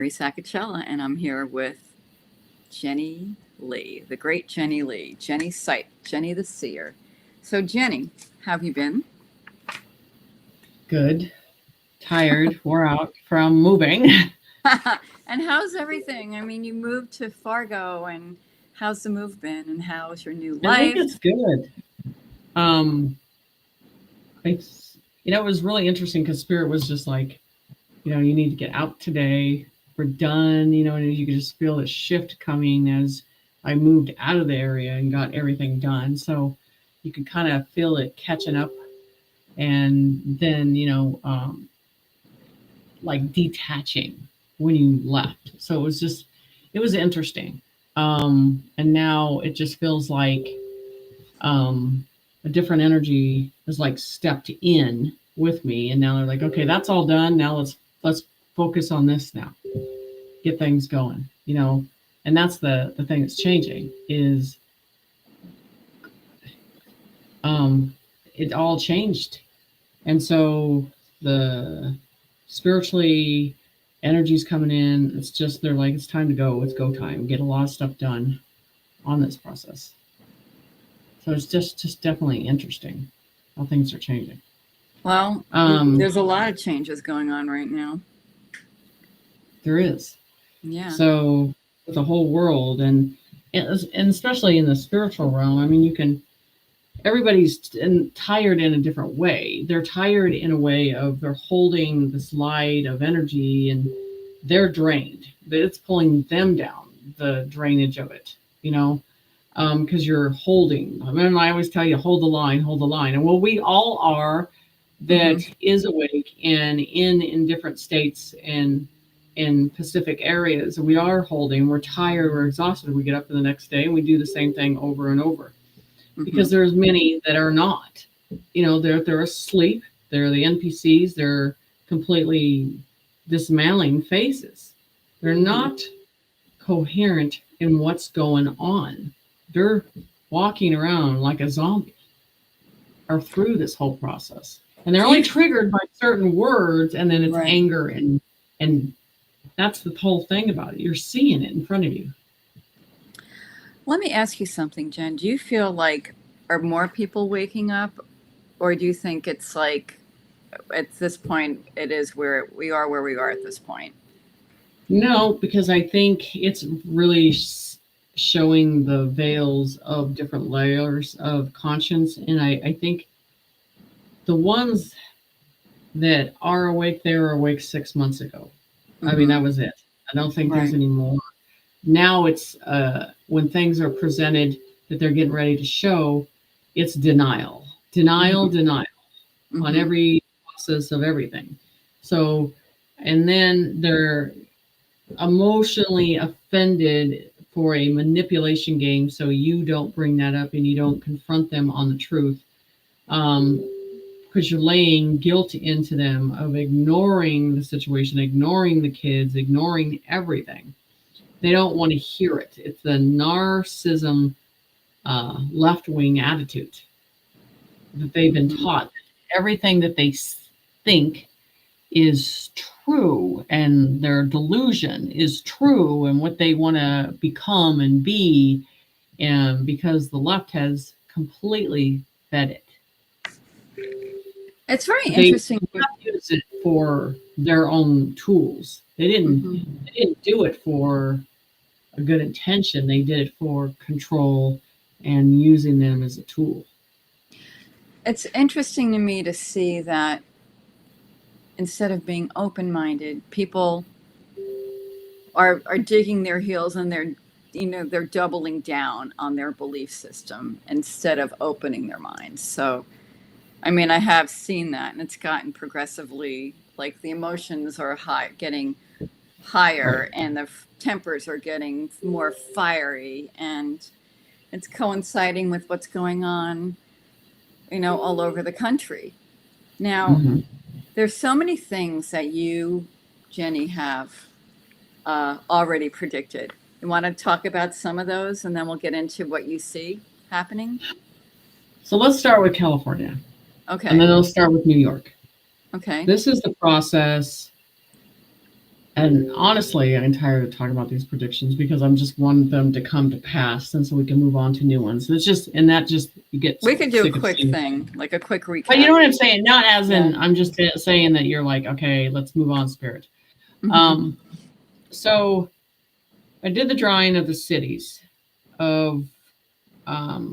Marisa, and I'm here with Jenny Lee, the great Jenny Lee, Jenny Sight, Jenny the Seer. So, Jenny, how have you been? Good, tired, wore out from moving. And how's everything? I mean, you moved to Fargo, and how's the move been? And how's your new I think life? it's good. Um, it's it was really interesting because Spirit was just like, you need to get out today. We're done. And you could just feel the shift coming as I moved out of the area and got everything done. So you could kind of feel it catching up, and then like detaching when you left. So it was interesting. And now it just feels like a different energy has like stepped in with me, and now they're like, okay, that's all done. Now let's focus on this now, get things going. And that's the thing that's changing is um, it all changed, and so the spiritually energy's coming in. It's just they're like it's time to go. It's go time. Get a lot of stuff done on this process. So it's just definitely interesting how things are changing. Well, Um, there's a lot of changes going on right now. there is. Yeah. So with the whole world and especially in the spiritual realm, I mean, tired in a different way. They're tired in a way of they're holding this light of energy and they're drained. It's pulling them down, the drainage of it, because you're holding. I mean, I always tell you, hold the line. And well, we all are that Hmm. is awake and in different states and in Pacific areas. We are holding, we're tired, we're exhausted. We get up the next day and we do the same thing over and over Hmm. because there's many that are not. They're asleep. They're the NPCs. They're completely dismantling phases. They're Hmm. not coherent in what's going on. They're walking around like a zombie or through this whole process. And they're Do only you? triggered by certain words, and then it's Right. anger and that's the whole thing about it. You're seeing it in front of you. Let me ask you something, Jen. Do you feel like are more people waking up, or do you think it's like at this point it is where we are at this point? No, because I think it's really showing the veils of different layers of conscience. And I think the ones that are awake, they were awake 6 months ago. I mean, Mm-hmm. that was it. I don't think there's Right. any more. Now it's when things are presented that they're getting ready to show, it's denial, denial, Mm-hmm. denial on Mm-hmm. every process of everything. So, and then they're emotionally offended for a manipulation game, so you don't bring that up and you don't confront them on the truth, um, because you're laying guilt into them of ignoring the situation, ignoring the kids, ignoring everything. They don't want to hear it. It's the narcissism, left wing attitude that they've been Mm-hmm. taught. Everything that they think is true and their delusion is true and what they want to become and be, and because the left has completely fed it, It's very they interesting. use it for their own tools. Mm-hmm. They didn't do it for a good intention. They did it for control and using them as a tool. It's interesting to me to see that instead of being open-minded, people are digging their heels and they're doubling down on their belief system instead of opening their minds. So I mean, I have seen that, and it's gotten progressively like the emotions are getting Right. higher, and the tempers are getting more fiery, and it's coinciding with what's going on, all over the country. Now, Hmm. there's so many things that you, Jenny, have already predicted. You want to talk about some of those, and then we'll get into what you see happening? So let's start with California, and Okay. then I'll start with New York. Okay. This is the process And honestly, I'm tired of talking about these predictions because I'm just wanting them to come to pass, and so we can move on to new ones. It's just, and that just, you get We could do a sick of quick seeing. thing, like a quick recap. But you know what I'm saying? Not as in, Yeah. I'm just saying that you're like, okay, let's move on, spirit. Mhm. So I did the drawing of the cities of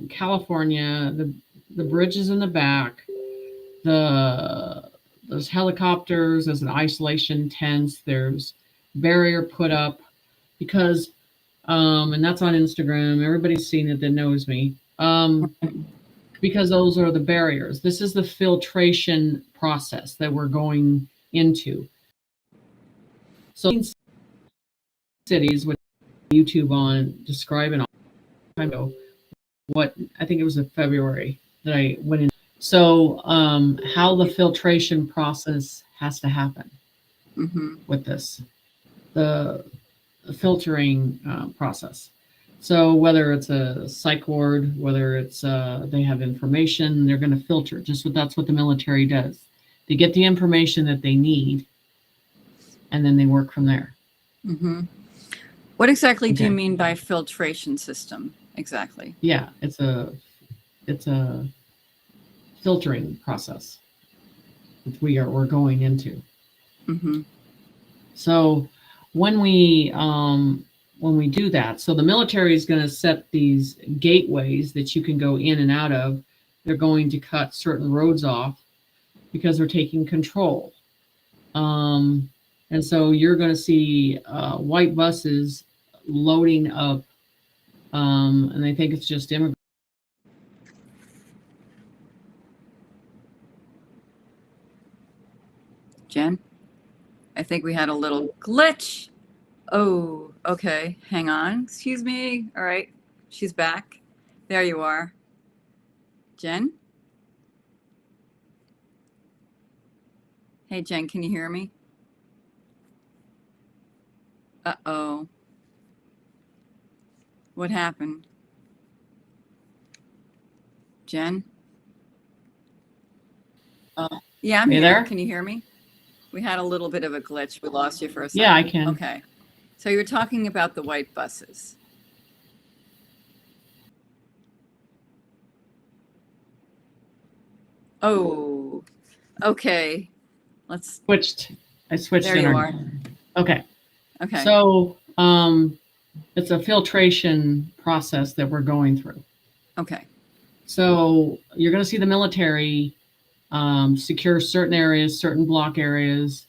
California, the bridges in the back, there's helicopters, there's an isolation tents, there's barrier put up because and that's on Instagram. Everybody's seen it that knows me. Because those are the barriers. This is the filtration process that we're going into. So cities with YouTube on describing all time ago what I think it was in February that I went in. So how the filtration process has to happen with this, the filtering process. So whether it's a psych ward, whether it's they have information, they're going to filter. That's what the military does. They get the information that they need, and then they work from there. What exactly do you mean by filtration system? Exactly. Yeah, it's a filtering process that we're going into. So when we do that, so the military is going to set these gateways that you can go in and out of. They're going to cut certain roads off because they're taking control. And so you're going to see white buses loading up, and I think it's just immigrants. Jen, I think we had a little glitch. Oh, okay. Hang on. Excuse me. All right. She's back. There you are. Jen? Hey, Jen, can you hear me? Uh-oh. What happened? Jen? Yeah, I'm here. There? Can you hear me? We had a little bit of a glitch. We lost you for a second. Yeah, I can. Okay. So you were talking about the white buses. Oh, okay. Let's. I switched. There you are. Okay. Okay. So it's a filtration process that we're going through. Okay. So you're going to see the military secure certain areas, certain block areas,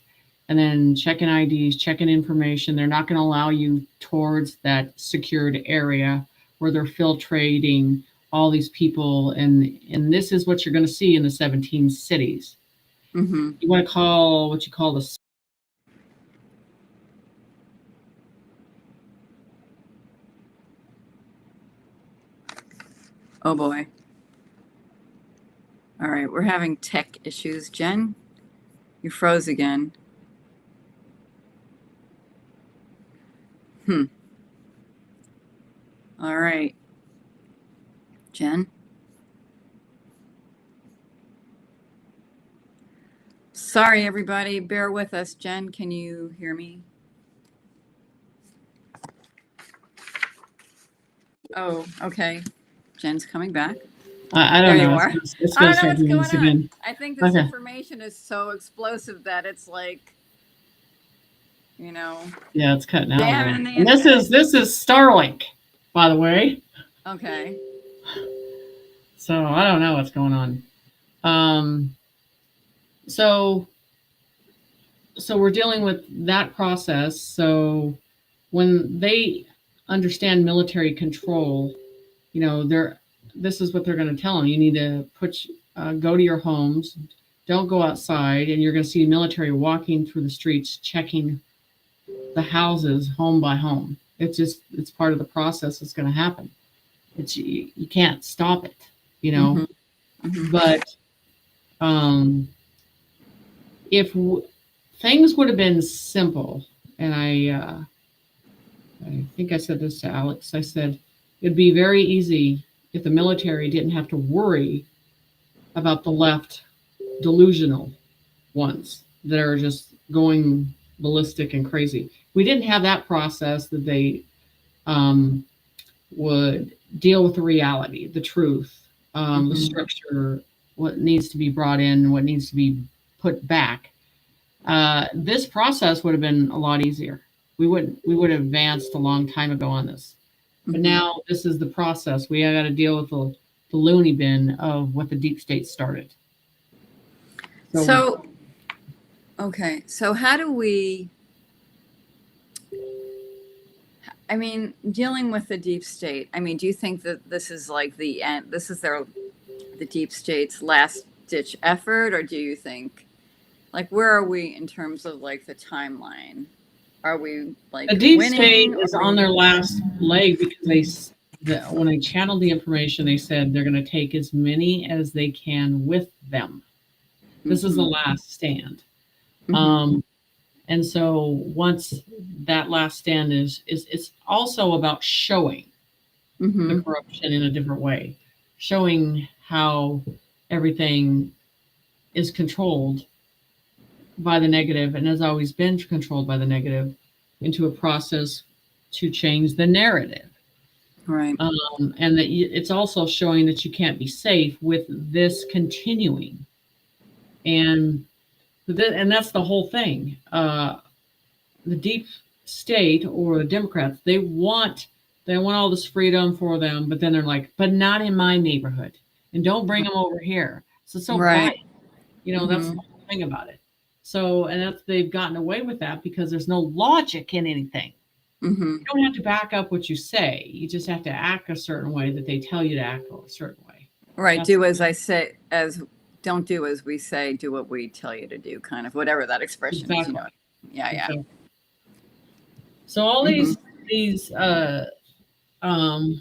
and then checking IDs, checking information. They're not going to allow you towards that secured area where they're filtrating all these people. And this is what you're going to see in the 17 cities. You want to call what you call the Oh boy. All right, we're having tech issues. Jen, you froze again. All right. Jen? Sorry, everybody. Bear with us. Jen, can you hear me? Oh, okay. Jen's coming back. I don't know. You are. It's I going don't to know start doing what's this going on. again. I think this information is so explosive that it's like, you know. Yeah, it's cutting out. And this is Starlink, by the way. Okay. So I don't know what's going on. So we're dealing with that process. So when they understand military control, you know, this is what they're going to tell them. You need to go to your homes, don't go outside, and you're going to see military walking through the streets, checking the houses home by home. It's part of the process that's going to happen. You can't stop it, you know. But if things would have been simple, and I think I said this to Alex, I said it'd be very easy if the military didn't have to worry about the left delusional ones that are just going ballistic and crazy. We didn't have that process that they um, would deal with the reality, the truth, the structure, what needs to be brought in, what needs to be put back. This process would have been a lot easier. We would have advanced a long time ago on this. But now this is the process. We got to deal with the loony bin of what the deep state started. So, okay. So how do we, I mean, dealing with the deep state, I mean, do you think that this is like the end, this is the deep state's last ditch effort? Or do you think, like, where are we in terms of like the timeline? Are we like the deep winning, state is on their last leg because when I channeled the information, they said they're going to take as many as they can with them. This is the last stand. And so once that last stand is it's also about showing the corruption in a different way, showing how everything is controlled by the negative and has always been controlled by the negative, into a process to change the narrative. Right. And that it's also showing that you can't be safe with this continuing. And that's the whole thing. The deep state or the Democrats, they want all this freedom for them, but then they're like, but not in my neighborhood, and don't bring them over here. So right. quiet. That's the whole thing about it. So, and they've gotten away with that because there's no logic in anything. You don't have to back up what you say. You just have to act a certain way that they tell you to act a certain way. Right. Do as I say, don't do as we say, do what we tell you to do, kind of, whatever that expression is. Yeah. Exactly. So all these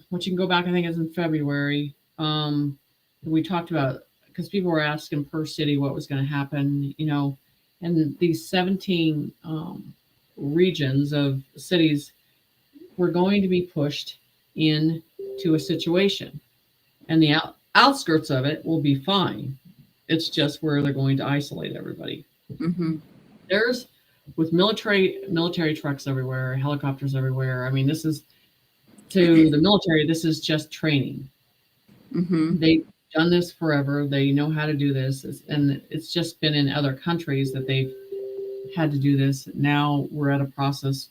which you can go back, I think it's in February, we talked about, because people were asking per city what was going to happen, and these 17 regions of cities were going to be pushed into a situation, and the outskirts of it will be fine. It's just where they're going to isolate everybody. There's with military trucks everywhere, helicopters everywhere. I mean, this is to the military. This is just training. They've done this forever. They know how to do this, and it's just been in other countries that they've had to do this. Now we're at a process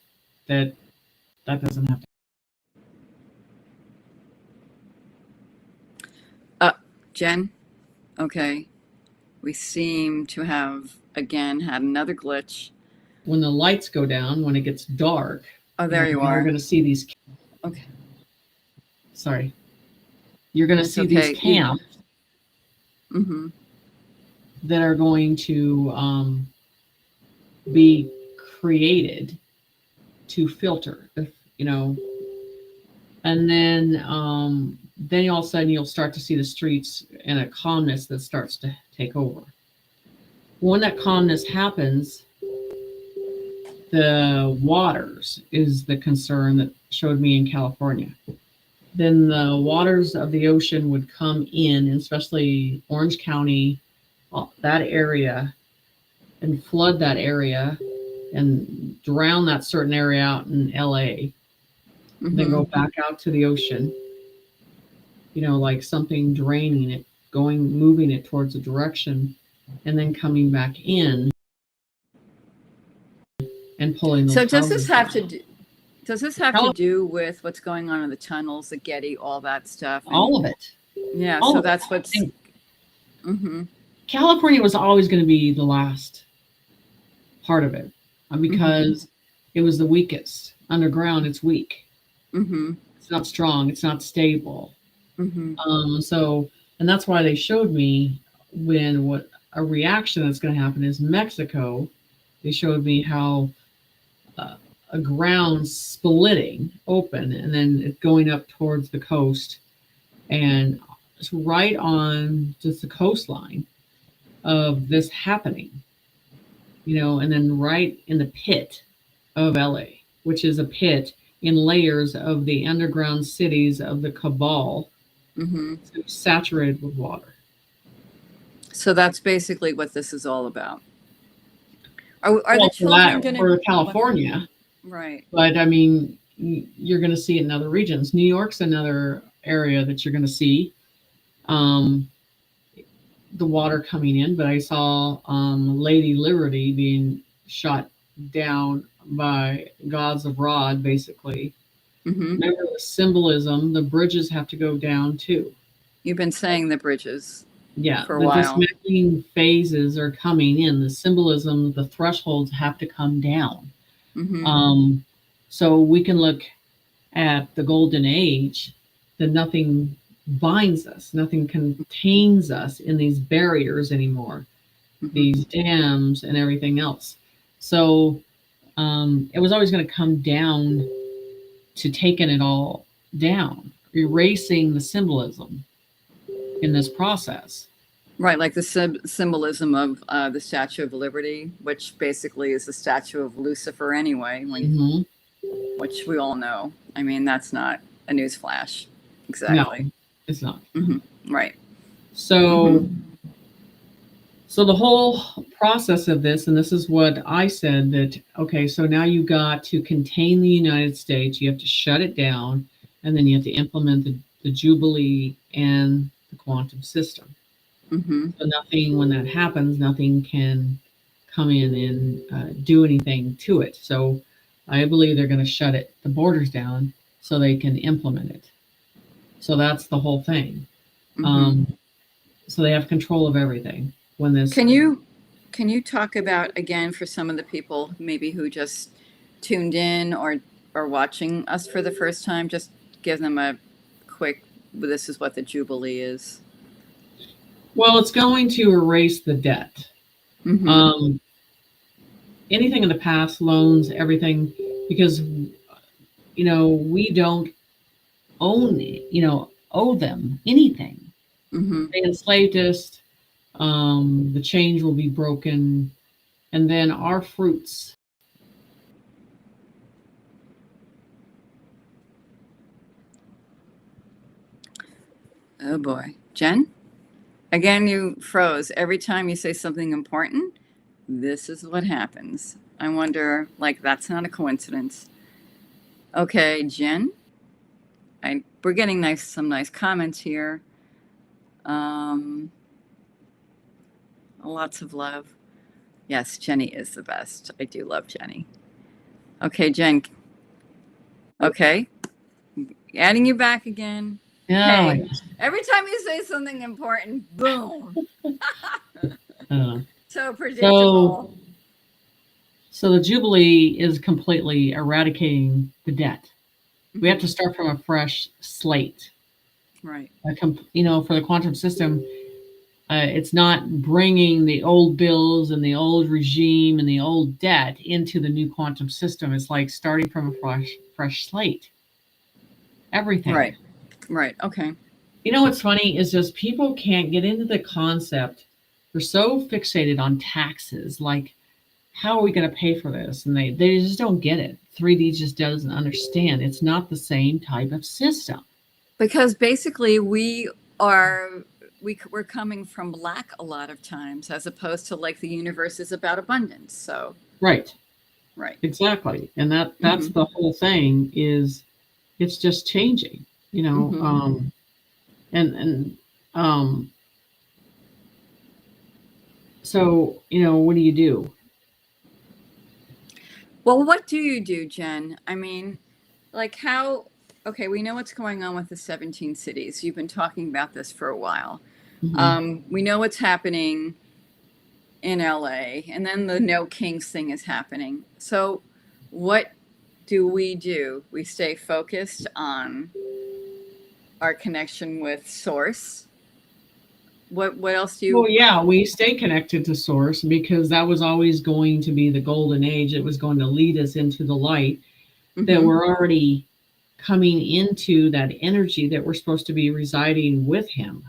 that doesn't have to. Jen, okay. We seem to have again had another glitch. When the lights go down, when it gets dark. Oh, there you are. You're going to see these. Okay. Sorry. You're going to see these camps that are going to be created to filter, and then all of a sudden you'll start to see the streets and a calmness that starts to take over. When that calmness happens, the waters is the concern that showed me in California. Then the waters of the ocean would come in, especially Orange County, that area, and flood that area and drown that certain area out in LA. Then go back out to the ocean, like something draining it, moving it towards a direction, and then coming back in and pulling those. So does this have to do with what's going on in the tunnels, the Getty, all that stuff? All of it. Yeah. So that's what's. California was always going to be the last part of it, because it was the weakest. Underground, it's weak. It's not strong. It's not stable. So, and that's why they showed me what a reaction that's going to happen is Mexico. They showed me how a ground splitting open and then it going up towards the coast, and it's right on just the coastline of this happening, and then right in the pit of LA, which is a pit in layers of the underground cities of the cabal, saturated with water. So that's basically what this is all about. Are the children going for to? California, Right. but I mean, you're going to see it in other regions. New York's another area that you're going to see the water coming in. But I saw Lady Liberty being shot down by gods of Rod, basically. Mm-hmm. Remember the symbolism, the bridges have to go down too. You've been saying the bridges. Yeah, For a the while. dismantling phases are coming in. The symbolism, the thresholds have to come down. Mm-hmm. So we can look at the golden age, that nothing binds us, nothing contains us in these barriers anymore, Mm-hmm. these dams and everything else. So it was always going to come down to taking it all down, erasing the symbolism in this process. Right, like the symbolism of the Statue of Liberty, which basically is the statue of Lucifer anyway, which we all know. I mean, that's not a newsflash. Exactly. No, it's not. Mm-hmm. Right. So, so the whole process of this, and this is what I said, that, okay, so now you got to contain the United States, you have to shut it down, and then you have to implement the Jubilee and the quantum system. Mm-hmm. So nothing, when that happens, nothing can come in and do anything to it. So I believe they're going to shut the borders down so they can implement it. So that's the whole thing. Mm-hmm. So they have control of everything. When this, can you talk about, again, for some of the people maybe who just tuned in or are watching us for the first time, just give them a quick, this is what the Jubilee is. Well, it's going to erase the debt. Mm-hmm. Anything in the past, loans, everything, because we don't owe them anything. Mm-hmm. They enslaved us. The chains will be broken, and then our fruits. Oh boy. Jen? Again, you froze. Every time you say something important, this is what happens. I wonder, like, that's not a coincidence. Okay, Jen? We're getting some nice comments here. Lots of love. Yes, Jenny is the best. I do love Jenny. Okay, Jen. Okay. Adding you back again. Yeah. Hey, every time you say something important, boom. So predictable. So the Jubilee is completely eradicating the debt. We have to start from a fresh slate. Right. For the quantum system, it's not bringing the old bills and the old regime and the old debt into the new quantum system. It's like starting from a fresh slate. Everything. Right. Okay. You know what's funny is just people can't get into the concept. They're so fixated on taxes, like, how are we going to pay for this? And they just don't get it. 3D just doesn't understand. It's not the same type of system. Because basically we're coming from lack a lot of times, as opposed to, like, the universe is about abundance. So right, exactly. And that's the whole thing, is it's just changing, so what do you do? Well, what do you do, Jen? I mean, like, how? Okay, we know what's going on with the 17 cities. You've been talking about this for a while. We know what's happening in LA, and then the No Kings thing is happening. So what do? We stay focused on our connection with Source. What else do you? Well, yeah, we stay connected to Source, because that was always going to be the golden age. It was going to lead us into the light, that we're already coming into that energy, that we're supposed to be residing with him.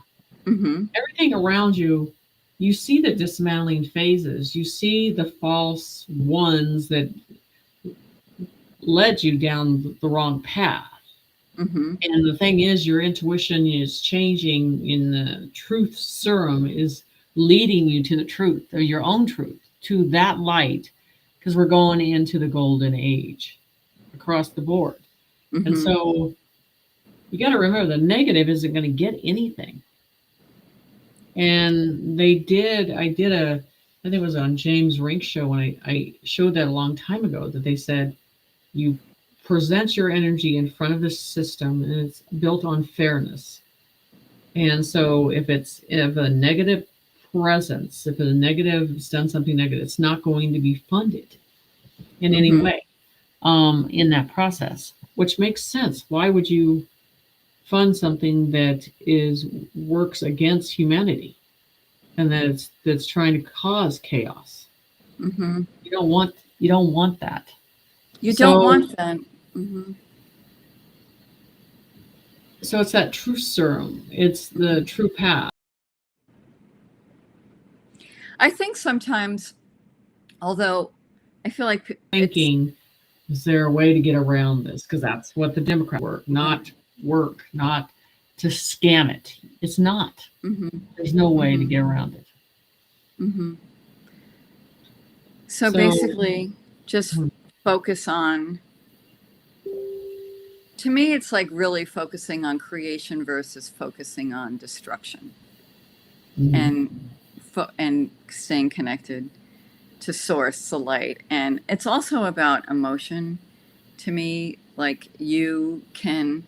Everything around you, you see the dismantling phases. You see the false ones that led you down the wrong path. And the thing is, your intuition is changing, in the truth serum is leading you to the truth, or your own truth, to that light because we're going into the golden age across the board. And Mhm. so you got to remember the negative isn't going to get anything. And I think it was on James Rink's show when I showed that a long time ago, that they said you present your energy in front of the system and it's built on fairness. And so if a negative presence, if a negative has done something negative, it's not going to be funded in any Mhm. way in that process, which makes sense. Why would you fund something that works against humanity and that's trying to cause chaos? Mhm. You don't want that. You don't So want that. Mhm. so it's that truth serum. It's the true path. I think sometimes, although I feel like it's Thinking, is there a way to get around this? Because that's what the Democrats right. not to scam it. It's not. Mhm. There's no way to Mhm. get around it. Mhm. So So basically, just focus on. To me, it's like really focusing on creation versus focusing on destruction, mhm, and and staying connected to source, the light. And it's also about emotion. To me, like you can.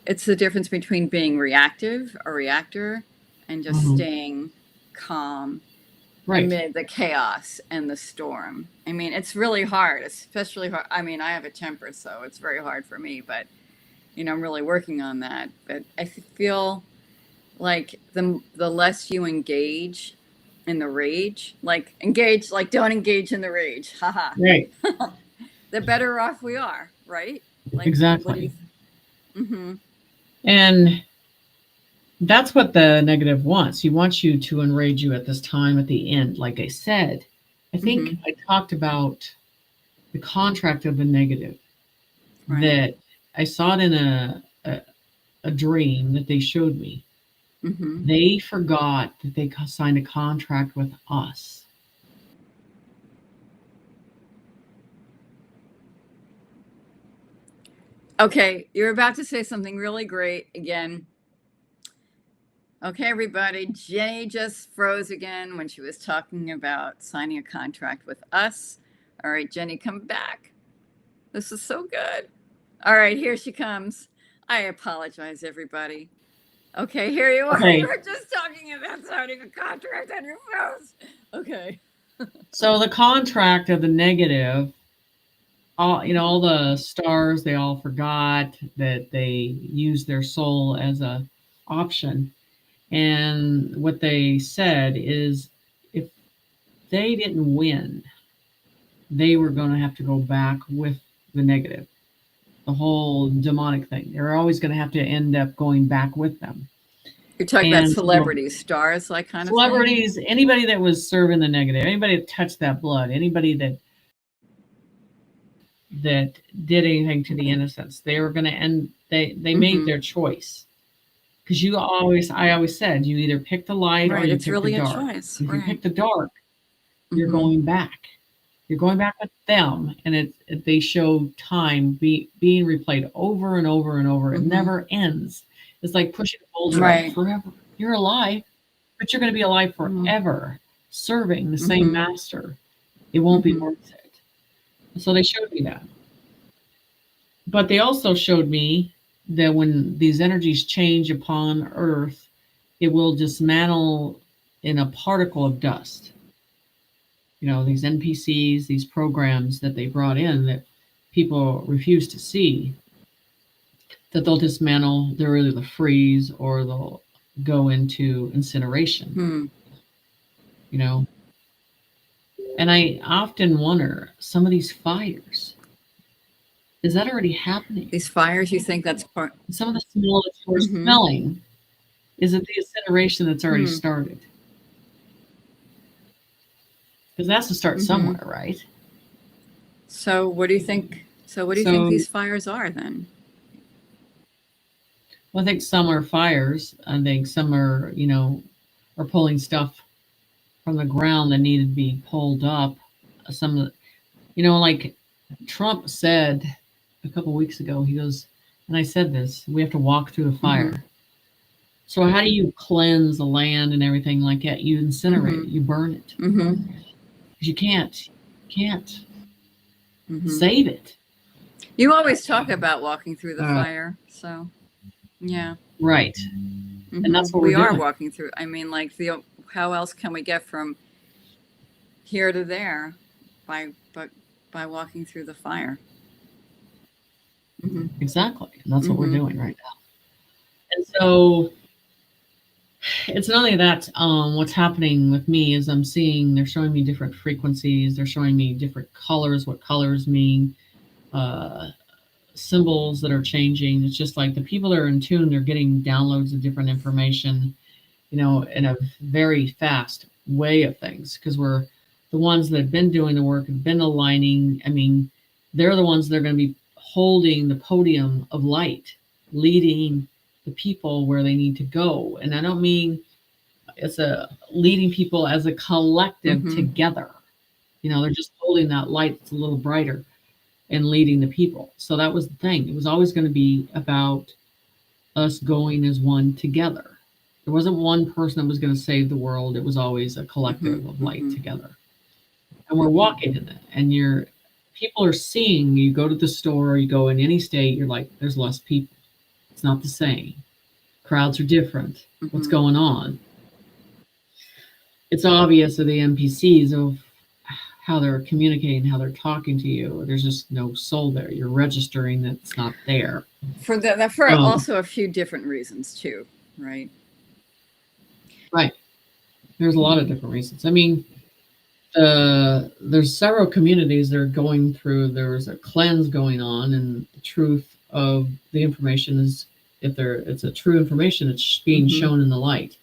It's the difference between being reactive, a reactor, and just mhm. staying calm Right. amid the chaos and the storm. I mean, it's really hard, especially hard. I mean, I have a temper, so it's very hard for me, but I'm really working on that. But I feel like the less you engage in the rage, like engage, like don't engage in the rage, haha, Right. the better off we are, right? Like, what do you? Exactly. Mm-hmm. And that's what the negative wants. He wants you to enrage you at this time at the end. Like I said, I think Mm-hmm. I talked about the contract of the negative, Right. that I saw it in a dream that they showed me. Mm-hmm. They forgot that they signed a contract with us. Okay, you're about to say something really great again. Okay, everybody, Jenny just froze again when she was talking about signing a contract with us. All right, Jenny, come back. This is so good. All right, here she comes. I apologize, everybody. Okay, here you are. You Okay. were just talking about signing a contract and you froze. Okay. So the contract of the negative, all the stars, they all forgot that they used their soul as a option. And what they said is if they didn't win, they were going to have to go back with the negative. The whole demonic thing. They're always going to have to end up going back with them. You're talking about And so celebrities, stars, like kind of thing? celebrities, anybody that was serving the negative, anybody that touched that blood, anybody that did anything to the innocents, they were going to end. They made Mm-hmm. their choice. Because I always said, you either pick the light or Right, you it's pick the really a dark. choice. If you Right. pick the dark, you're Mm-hmm. going back. You're going back with them, and they show time being replayed over and over and over. It Mm-hmm. never ends. It's like pushing a boulder up Right. forever. You're alive, but you're going to be alive Mm-hmm. forever, serving the same Mm-hmm. master. It won't be Mm-hmm. worth it. So they showed me that. But they also showed me that when these energies change upon Earth, it will dismantle in a particle of dust. These NPCs, these programs that they brought in that people refuse to see, that they'll dismantle, they'll either freeze or they'll go into incineration, Hmm. you know. And I often wonder, some of these fires, is that already happening? These fires, you think that's part? Some of the smell that we're Mm-hmm. smelling, is it the incineration that's already Hmm. started? Because that's to start Mm-hmm. somewhere, right? So what do you think? So what do you think So these fires are then? well, I think some are fires. I think some are pulling stuff from the ground that needed to be pulled up. some of the, you know, like Trump said a couple weeks ago, he goes, and I said this, we have to walk through the fire. So how do you cleanse the land and everything like that? You incinerate it, you burn it. You can't save it. You always talk about walking through the fire, so yeah. Right. And that's what we we're are doing. walking through. I mean, like how else can we get from here to there by walking through the fire? Exactly. And that's what we're doing right now. And so it's not only that, what's happening with me is I'm seeing, they're showing me different frequencies. They're showing me different colors, what colors mean, symbols that are changing. It's just like the people that are in tune, they're getting downloads of different information, you know, in a very fast way of things, because we're the ones that have been doing the work, have been aligning. I mean, they're the ones that are going to be holding the podium of light, leading the people where they need to go. And I don't mean it's a leading people as a collective together. You know, they're just holding that light that's a little brighter and leading the people. So that was the thing. It was always going to be about us going as one together. There wasn't one person that was going to save the world. It was always a collective of light together. And we're walking in it. And people are seeing, you go to the store, you go in any state, you're like, there's less people. It's not the same. Crowds are different. What's going on? It's obvious of the NPCs of how they're communicating, how they're talking to you. There's just no soul there. You're registering that it's not there. For also a few different reasons too, right? Right. There's a lot of different reasons. I mean, there's several communities that are going through, there's a cleanse going on, and the truth of the information is, if it's a true information, it's being shown in the light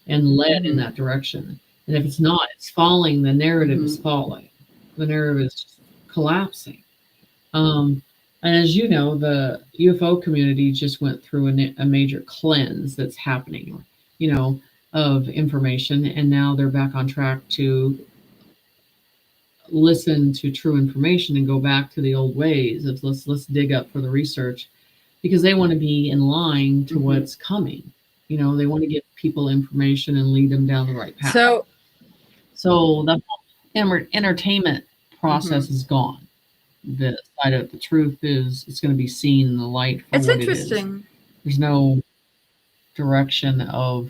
and led in that direction. And if it's not, it's falling, the narrative is falling. The narrative is just collapsing. And as you know, the UFO community just went through a major cleanse that's happening, you know, of information. And now they're back on track to listen to true information and go back to the old ways of let's dig up for the research, because they want to be in line to what's coming. You know, they want to get people information and lead them down the right path. So the entertainment process is gone. The side of the truth is it's going to be seen in the light for it's what interesting. It is. There's no direction of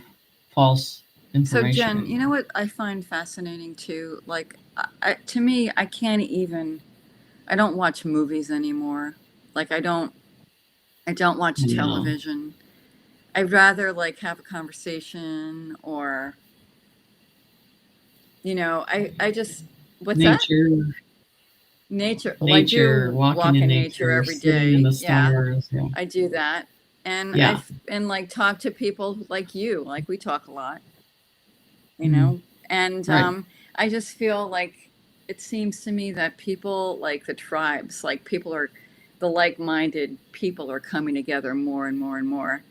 false information. So Jen, you know what I find fascinating too? Like, to me, I don't watch movies anymore. Like, I don't watch television. I'd rather like have a conversation, or, you know, I just, what's nature. That? Nature. Well, nature, I do walk in nature every day. In the stars. Yeah, I do that. And and like talk to people like you, like we talk a lot, you know, and I just feel like it seems to me that people, like the tribes, like the like-minded people are coming together more and more and more.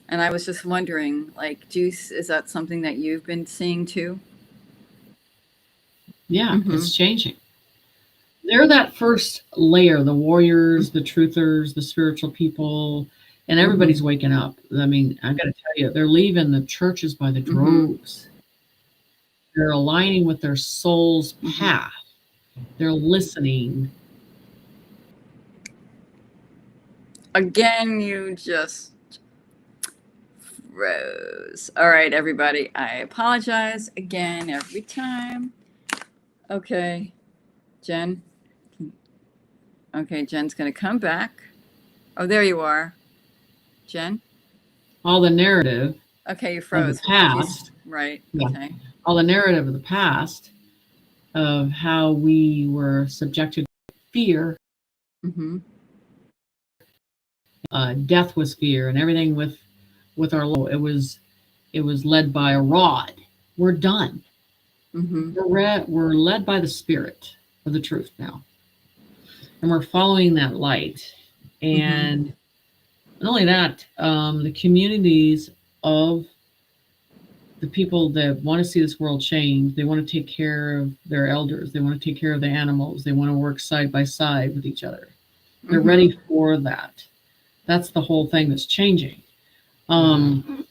And I was just wondering, like, is that something that you've been seeing too? Yeah, it's changing. They're that first layer, the warriors, the truthers, the spiritual people, and everybody's waking up. I mean, I got to tell you, they're leaving the churches by the droves. They're aligning with their soul's path. They're listening. Again, you just froze. All right, everybody. I apologize again every time. Okay, Jen. Okay, Jen's going to come back. Oh, there you are. Jen? All the narrative. Okay, you froze. Of the past. Right. Yeah. Okay. All the narrative of the past of how we were subjected to fear. Death was fear, and everything with our it was led by a rod. We're done. We're led by the spirit of the truth now, and we're following that light. And not only that, the communities of the people that want to see this world change, they want to take care of their elders, they want to take care of the animals, they want to work side by side with each other. They're ready for that. That's the whole thing that's changing. And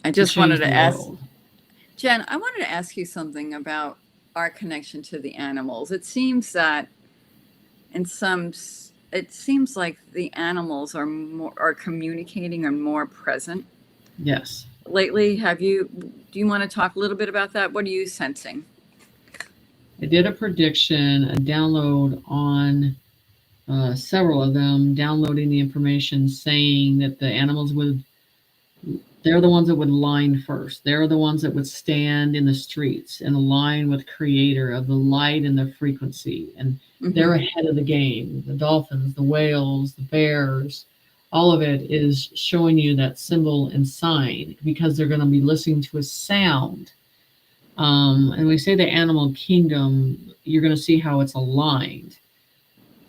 I just change wanted to the ask, world. Jen, I wanted to ask you something about our connection to the animals. It seems that it seems like the animals are communicating and more present. Yes. Lately, do you want to talk a little bit about that? What are you sensing? I did a prediction, a download on several of them, downloading the information saying that the animals they're the ones that would line first. They're the ones that would stand in the streets and align with creator of the light and the frequency. And they're ahead of the game. The dolphins, the whales, the bears, all of it is showing you that symbol and sign because they're going to be listening to a sound. And we say the animal kingdom, you're going to see how it's aligned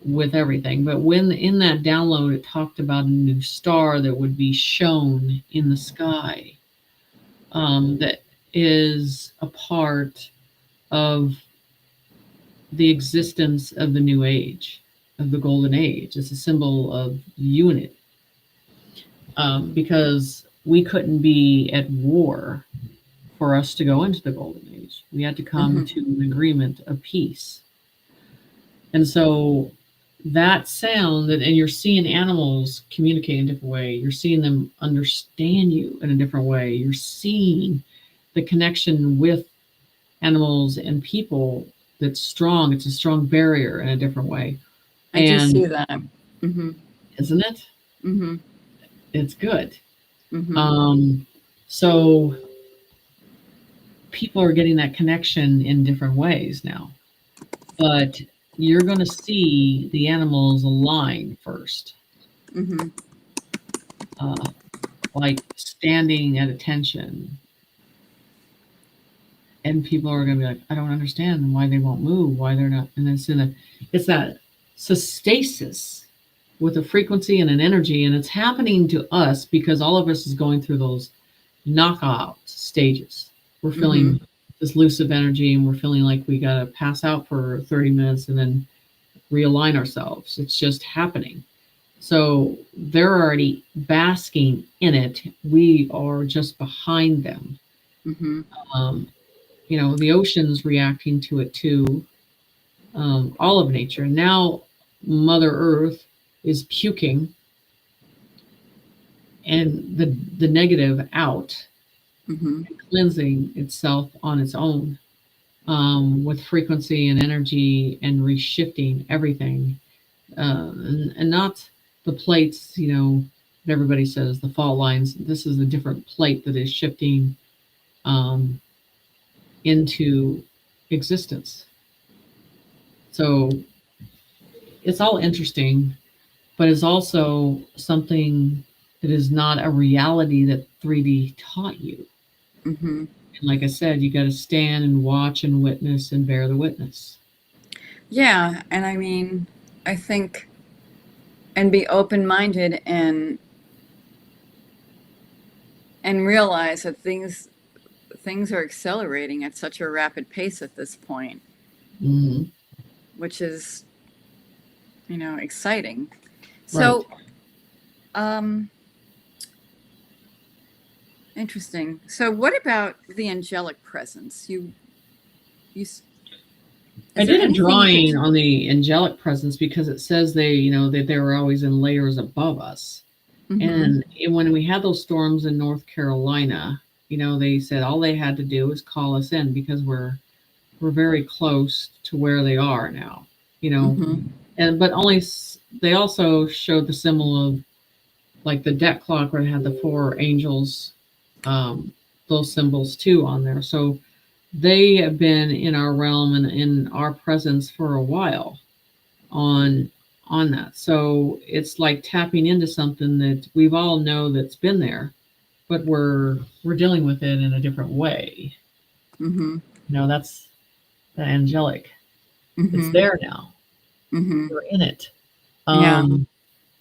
with everything. But when in that download, it talked about a new star that would be shown in the sky, that is a part of the existence of the new age, of the golden age. It's a symbol of unity, because we couldn't be at war for us to go into the golden age. We had to come to an agreement of peace. And so that sound and you're seeing animals communicate in a different way. You're seeing them understand you in a different way. You're seeing the connection with animals and people that's strong. It's a strong barrier in a different way. I do see that. Isn't it? It's good. Mm-hmm. So people are getting that connection in different ways now. But you're going to see the animals align first. Like standing at attention. And people are going to be like, I don't understand why they won't move, why they're not. And it's that stasis with a frequency and an energy. And it's happening to us because all of us is going through those knockout stages. We're feeling this lucid energy and we're feeling like we got to pass out for 30 minutes and then realign ourselves. It's just happening. So they're already basking in it. We are just behind them. The ocean's reacting to it too. All of nature. Now Mother Earth is puking and the negative out, cleansing itself on its own, with frequency and energy and reshifting everything, and not the plates, that everybody says the fault lines. This is a different plate that is shifting into existence. So it's all interesting, but it's also something that is not a reality that 3D taught you. And like I said, you got to stand and watch and witness and bear the witness. Yeah, and I mean, I think, and be open-minded and realize that things are accelerating at such a rapid pace at this point, which is, exciting. So, interesting. So what about the angelic presence? I did a drawing on the angelic presence because it says that they were always in layers above us. And when we had those storms in North Carolina, they said all they had to do was call us in because we're very close to where they are now, but only they also showed the symbol of like the deck clock where they had the 4 angels, those symbols too on there. So they have been in our realm and in our presence for a while on that. So it's like tapping into something that we've all know that's been there, but we're dealing with it in a different way. That's the angelic. It's there now. We're in it. Yeah. Um,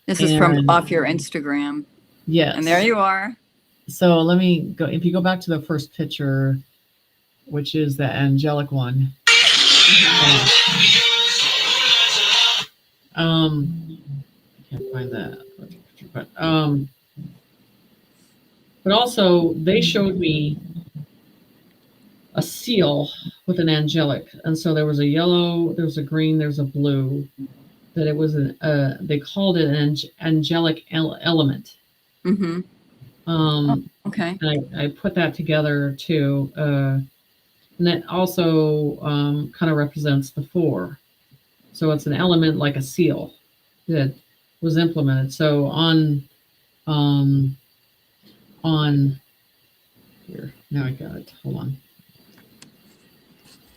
This is from and off your Instagram. yes. And there you are. So let me go. If you go back to the first picture, which is the angelic one. I can't find that. But also they showed me a seal with an angelic, and so there was a yellow, there was a green, there's a blue. That it was they called it an angelic element. Mm-hmm. Okay. And I put that together too, and that also kind of represents the 4. So it's an element like a seal that was implemented. So on here, now I got it. Hold on.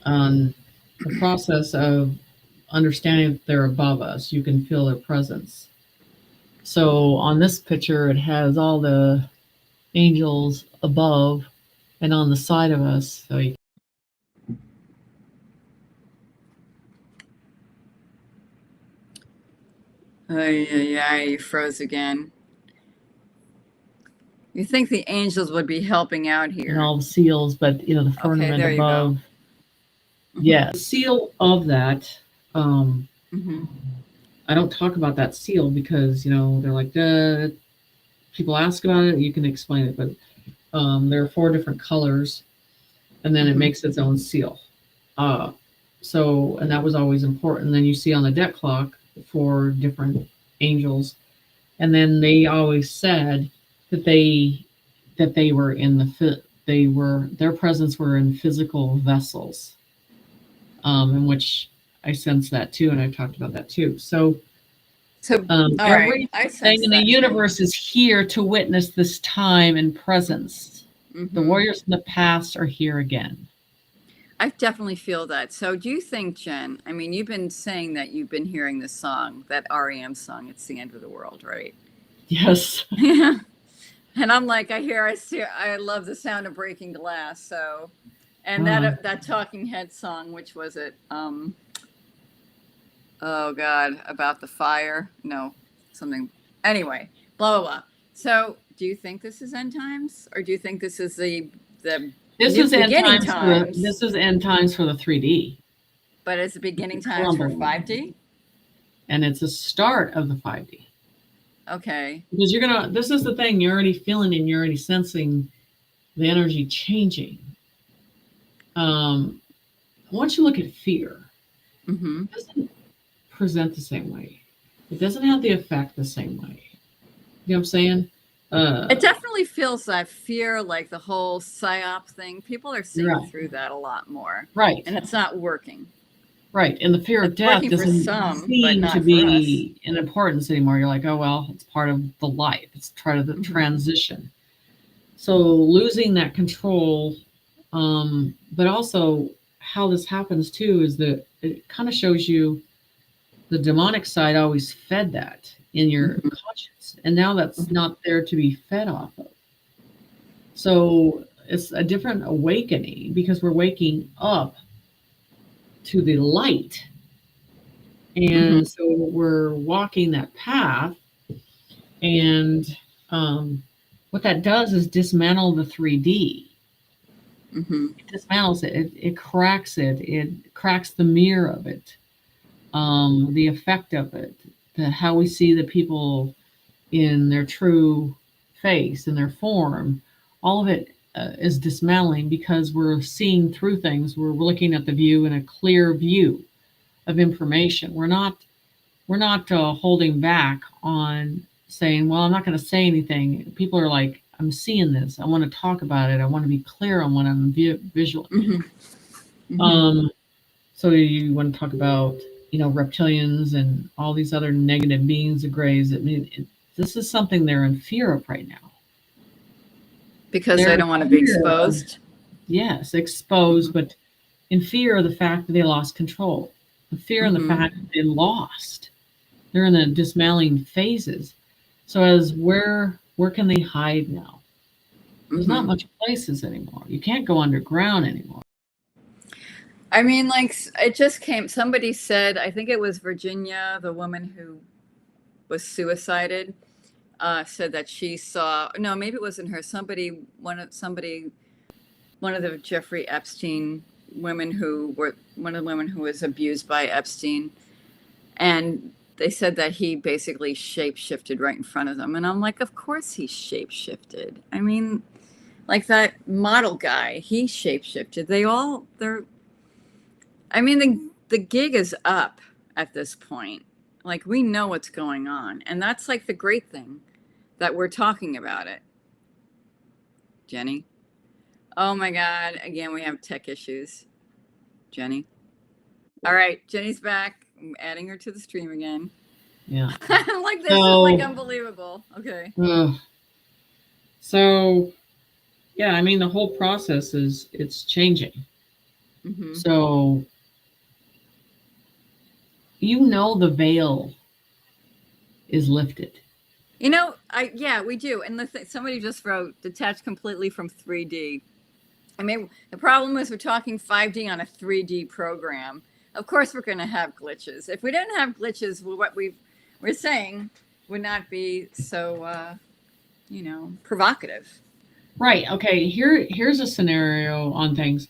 On the process of understanding that they're above us, you can feel their presence. So on this picture, it has all the angels above and on the side of us. So you Yeah, you froze again. You think the angels would be helping out here? and all the seals, but you know the firmament there you above. go. Yes, the seal of that. Mm-hmm. I don't talk about that seal because you know they're like people ask about it. You can explain it, but there are 4 different colors, and then it makes its own seal. So and that was always important. Then you see on the deck clock 4 different angels, and then they always said that they were in their presence were in physical vessels, in which I sense that too, and I've talked about that too. So everything in the universe is here to witness this time and presence. Mm-hmm. The warriors in the past are here again. I definitely feel that. So do you think, Jen, I mean, you've been saying that you've been hearing this song, that REM song, It's the End of the World, right? Yes. Yeah. And I'm like, I love the sound of breaking glass. So, and that Talking Head song, which was it? Oh God, about the fire? No, something. Anyway, blah, blah, blah. So do you think this is end times? Or do you think this is the this is end times. This is end times for the 3D. But it's the beginning times for 5D? And it's a start of the 5D. Okay. Because this is the thing, you're already feeling and you're already sensing the energy changing. Once you look at fear, it doesn't present the same way. It doesn't have the effect the same way. You know what I'm saying? It definitely feels that fear, like the whole psyop thing. People are seeing through that a lot more. Right. And it's not working. Right. And the fear of death doesn't seem to be an importance anymore. You're like, oh, well, it's part of the life. It's part of the transition. So losing that control, but also how this happens too, is that it kind of shows you the demonic side always fed that in your conscience. And now that's not there to be fed off of. So it's a different awakening because we're waking up to the light. And so we're walking that path. And what that does is dismantle the 3D. It dismantles it. It cracks it. It cracks the mirror of it. The effect of it. How we see the people in their true face, in their form. All of it is dismantling because we're seeing through things. We're looking at the view in a clear view of information. We're not holding back on saying, well, I'm not going to say anything. People are like, I'm seeing this. I want to talk about it. I want to be clear on what I'm visually. So you want to talk about, reptilians and all these other negative beings, the grays. I mean, this is something they're in fear of right now. Because they don't want to be exposed? Yes, exposed, but in fear of the fact that they lost control. The fear and the fact that they lost. They're in the dismantling phases. So where can they hide now? There's not much places anymore. You can't go underground anymore. I mean, like, it just came, somebody said, I think it was Virginia, the woman who was suicided, said that she saw, no, maybe it wasn't her, one of the Jeffrey Epstein women one of the women who was abused by Epstein. And they said that he basically shape-shifted right in front of them. And I'm like, of course he shape-shifted. I mean, like that model guy, he shape-shifted. The gig is up at this point. Like, we know what's going on. And that's like the great thing that we're talking about it. Jenny? Oh my God. Again, we have tech issues. Jenny? All right. Jenny's back. I'm adding her to the stream again. Yeah. Like, this is like unbelievable. Okay. So, yeah, I mean, the whole process it's changing. Mm-hmm. So, the veil is lifted. Yeah, we do. And somebody just wrote, detached completely from 3D. I mean, the problem is we're talking 5D on a 3D program. Of course, we're going to have glitches. If we didn't have glitches, what we're saying would not be so, provocative. Right. Okay. Here's a scenario on things.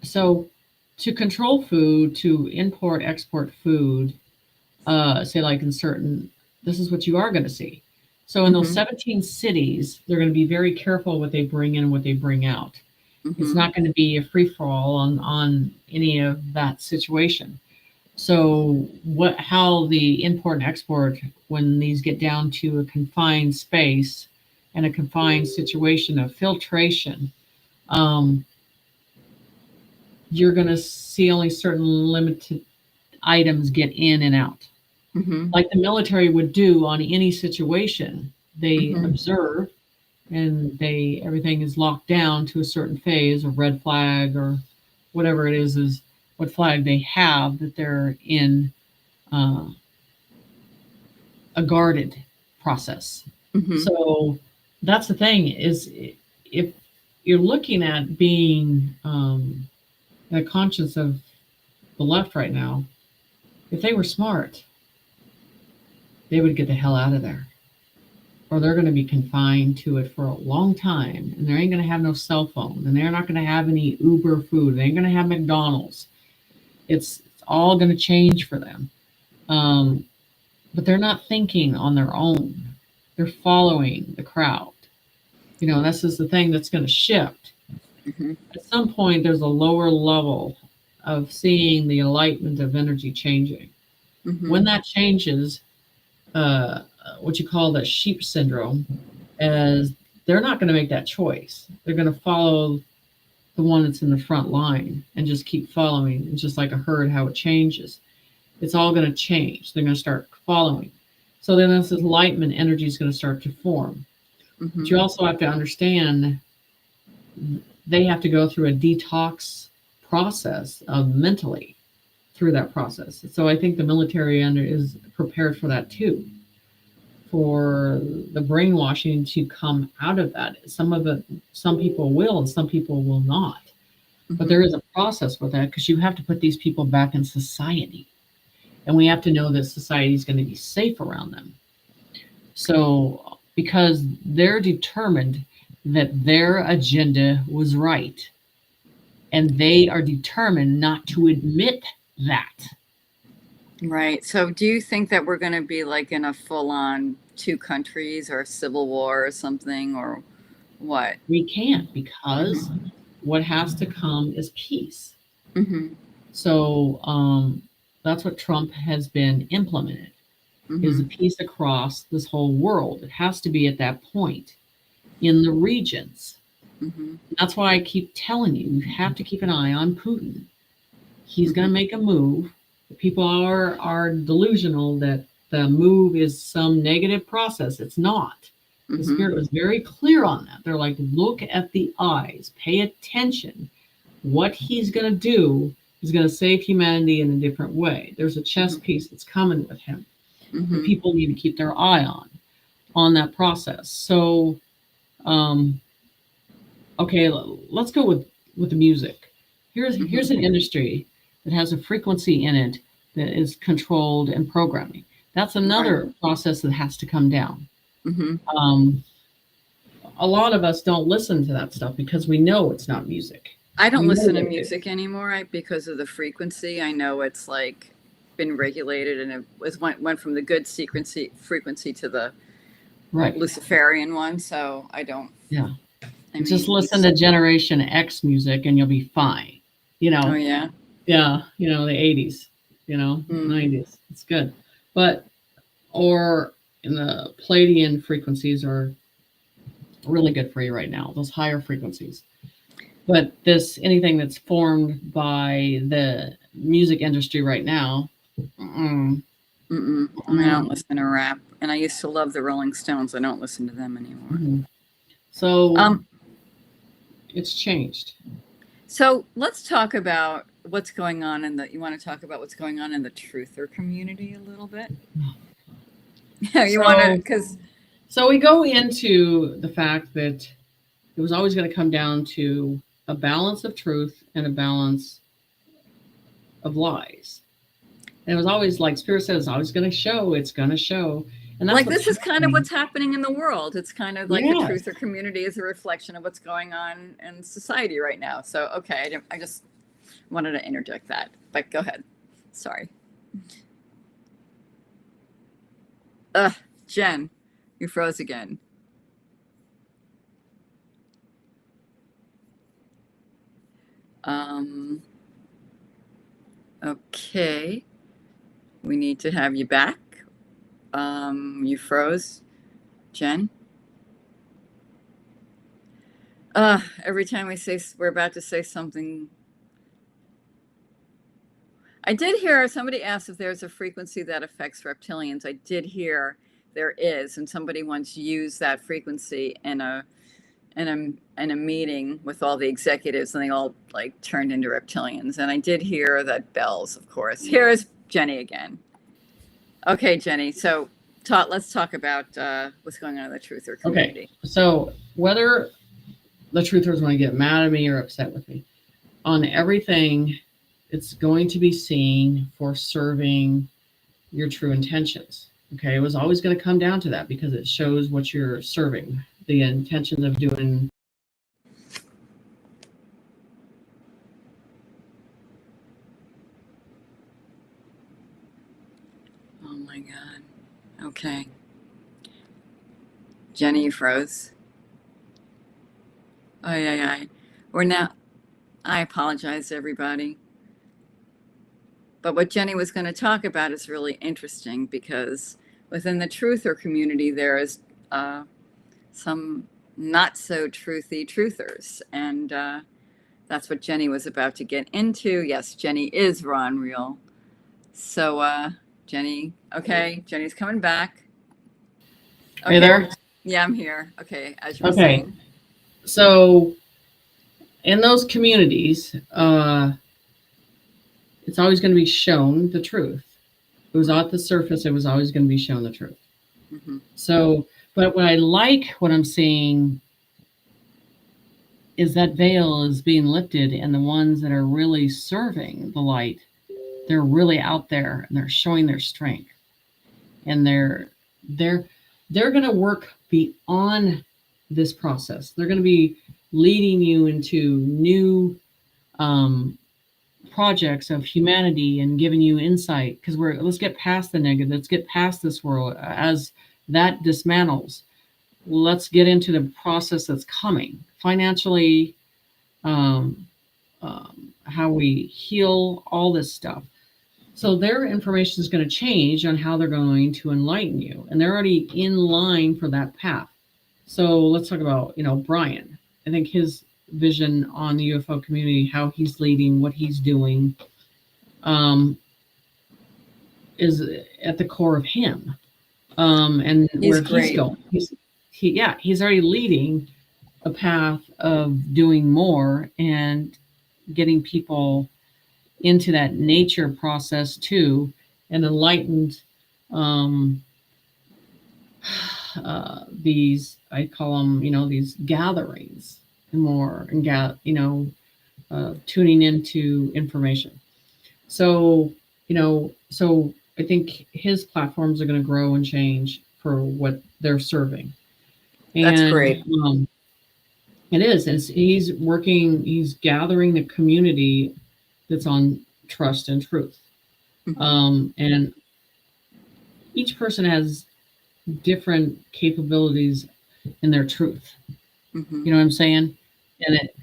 So to control food, to import, export food, say like this is what you are going to see. So in those 17 cities, they're going to be very careful what they bring in and what they bring out. Mm-hmm. It's not going to be a free for all on any of that situation. So how the import and export, when these get down to a confined space and a confined situation of filtration, you're going to see only certain limited items get in and out. Mm-hmm. Like the military would do on any situation. They observe, and everything is locked down to a certain phase, a red flag or whatever it is what flag they have, that they're in a guarded process. Mm-hmm. So that's the thing, is if you're looking at being the conscience of the left right now, if they were smart, they would get the hell out of there, or they're going to be confined to it for a long time, and they ain't going to have no cell phone, and they're not going to have any Uber food. They ain't going to have McDonald's. It's all going to change for them. But they're not thinking on their own. They're following the crowd. This is the thing that's going to shift. Mm-hmm. At some point, there's a lower level of seeing the enlightenment of energy changing. Mm-hmm. When that changes, what you call the sheep syndrome, as they're not going to make that choice. They're going to follow the one that's in the front line and just keep following. It's just like a herd, how it changes. It's all going to change. They're going to start following. So then this enlightenment energy is going to start to form. Mm-hmm. But you also have to understand they have to go through a detox process of mentally through that process. So I think the military is prepared for that too, for the brainwashing to come out of that. Some people will and some people will not. Mm-hmm. But there is a process with that, because you have to put these people back in society. And we have to know that society is going to be safe around them. So, because they're determined that their agenda was right, and they are determined not to admit that. Right. So do you think that we're going to be like in a full-on two countries or civil war or something, or what? We can't, because what has to come is peace. Mm-hmm. So that's what Trump has been implemented, is a peace across this whole world. It has to be at that point in the regions. Mm-hmm. That's why I keep telling you have to keep an eye on Putin. He's going to make a move. People are delusional that the move is some negative process. It's not. The Spirit was very clear on that. They're like, look at the eyes, pay attention. What he's going to do is going to save humanity in a different way. There's a chess piece that's coming with him. Mm-hmm. That people need to keep their eye on that process. So, okay, let's go with the music. Here's an industry that has a frequency in it that is controlled and programming. That's another process that has to come down. A lot of us don't listen to that stuff because we know it's not music. I don't listen to music anymore because of the frequency. I know it's like been regulated, and it went from the good frequency to the Luciferian one. So I don't. Yeah. Just listen to Generation X music and you'll be fine. You know. Oh yeah. Yeah. You know, the 80s. You know, 90s. It's good. But or in the Palladian frequencies are really good for you right now. Those higher frequencies. But anything that's formed by the music industry right now. I don't listen to rap, and I used to love the Rolling Stones. I don't listen to them anymore. So it's changed. So let's talk about what's going on you want to talk about what's going on in the truther community a little bit? So we go into the fact that it was always going to come down to a balance of truth and a balance of lies. And it was always like Spirit says, it's always going to show, it's going to show. And that's this is kind of what's happening in the world. It's kind of like the truther community is a reflection of what's going on in society right now. So, okay, I just wanted to interject that, but go ahead. Sorry. Jen, you froze again. Okay, we need to have you back. You froze, Jen. Every time we're about to say something. I did hear somebody asked if there's a frequency that affects reptilians. I did hear there is, and somebody once used that frequency in a meeting with all the executives, and they all like turned into reptilians. And I did hear that bells, of course. Here's Jenny again. Okay, Jenny. So let's talk about what's going on in the truther community. Okay. So whether the truthers want to get mad at me or upset with me on everything, it's going to be seen for serving your true intentions. Okay. It was always going to come down to that because it shows what you're serving, the intentions of doing. Oh my God. Okay. Jenny, you froze. I apologize, everybody. But what Jenny was going to talk about is really interesting because within the truther community, there is some not so truthy truthers. And that's what Jenny was about to get into. Yes, Jenny is raw and real. So, Jenny, okay, Jenny's coming back. Okay. Are you there? Yeah, I'm here. Okay, as you were saying. So in those communities, it's always going to be shown the truth. It was at the surface, it was always going to be shown the truth. So, but what I'm seeing is that veil is being lifted, and the ones that are really serving the light, they're really out there and they're showing their strength, and they're going to work beyond this process. They're going to be leading you into new projects of humanity and giving you insight, because let's get past the negative. Let's get past this world. As that dismantles, let's get into the process that's coming financially, how we heal, all this stuff. So their information is going to change on how they're going to enlighten you, and they're already in line for that path. So let's talk about, Brian. I think his vision on the UFO community, how he's leading, what he's doing, is at the core of him. And where he's going. He's already leading a path of doing more and getting people into that nature process too, and enlightened these, I call them, these gatherings more, and tuning into information. So So I think his platforms are going to grow and change for what they're serving. That's And great. it is. And he's gathering the community that's on trust and truth. And each person has different capabilities in their truth. You know what I'm saying?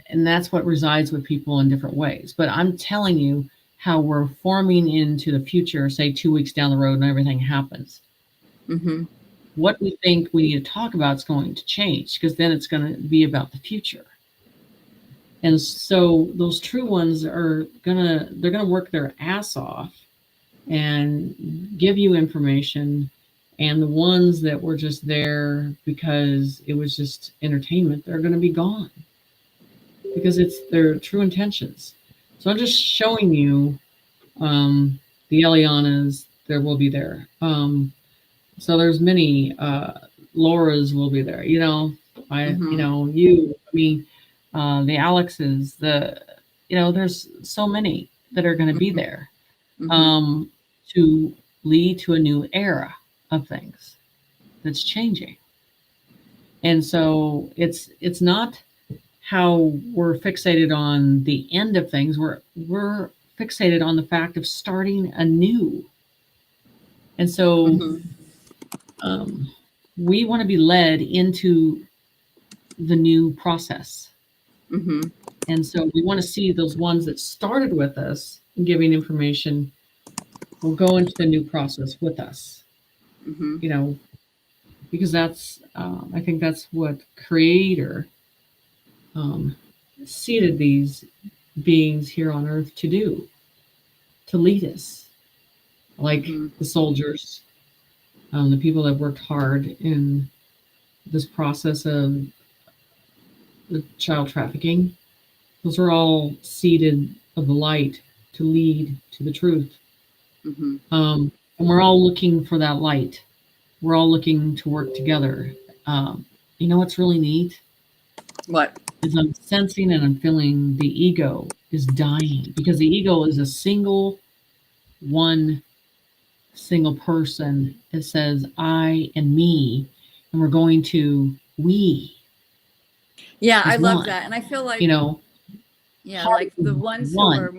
And that's what resides with people in different ways. But I'm telling you how we're forming into the future, say 2 weeks down the road and everything happens. What we think we need to talk about is going to change, because then it's going to be about the future. And so those true ones they're gonna work their ass off and give you information. And the ones that were just there because it was just entertainment, they're going to be gone, because it's their true intentions. So I'm just showing you the Elianas. There will be there. So there's many Laura's will be there. The Alexes. There's so many that are going to be there to lead to a new era of things that's changing. And so it's not how we're fixated on the end of things. We're fixated on the fact of starting anew. And so we want to be led into the new process. And so we want to see those ones that started with us giving information will go into the new process with us. Because that's I think that's what Creator seated these beings here on earth to do, to lead us, like the soldiers, the people that worked hard in this process of the child trafficking. Those are all seated of the light to lead to the truth. And we're all looking for that light. We're all looking to work together. You know what's really neat? What? Is I'm sensing and I'm feeling the ego is dying, because the ego is a single person that says I and me, and we're going to we. Yeah, I love that. And I feel like, like the ones who are,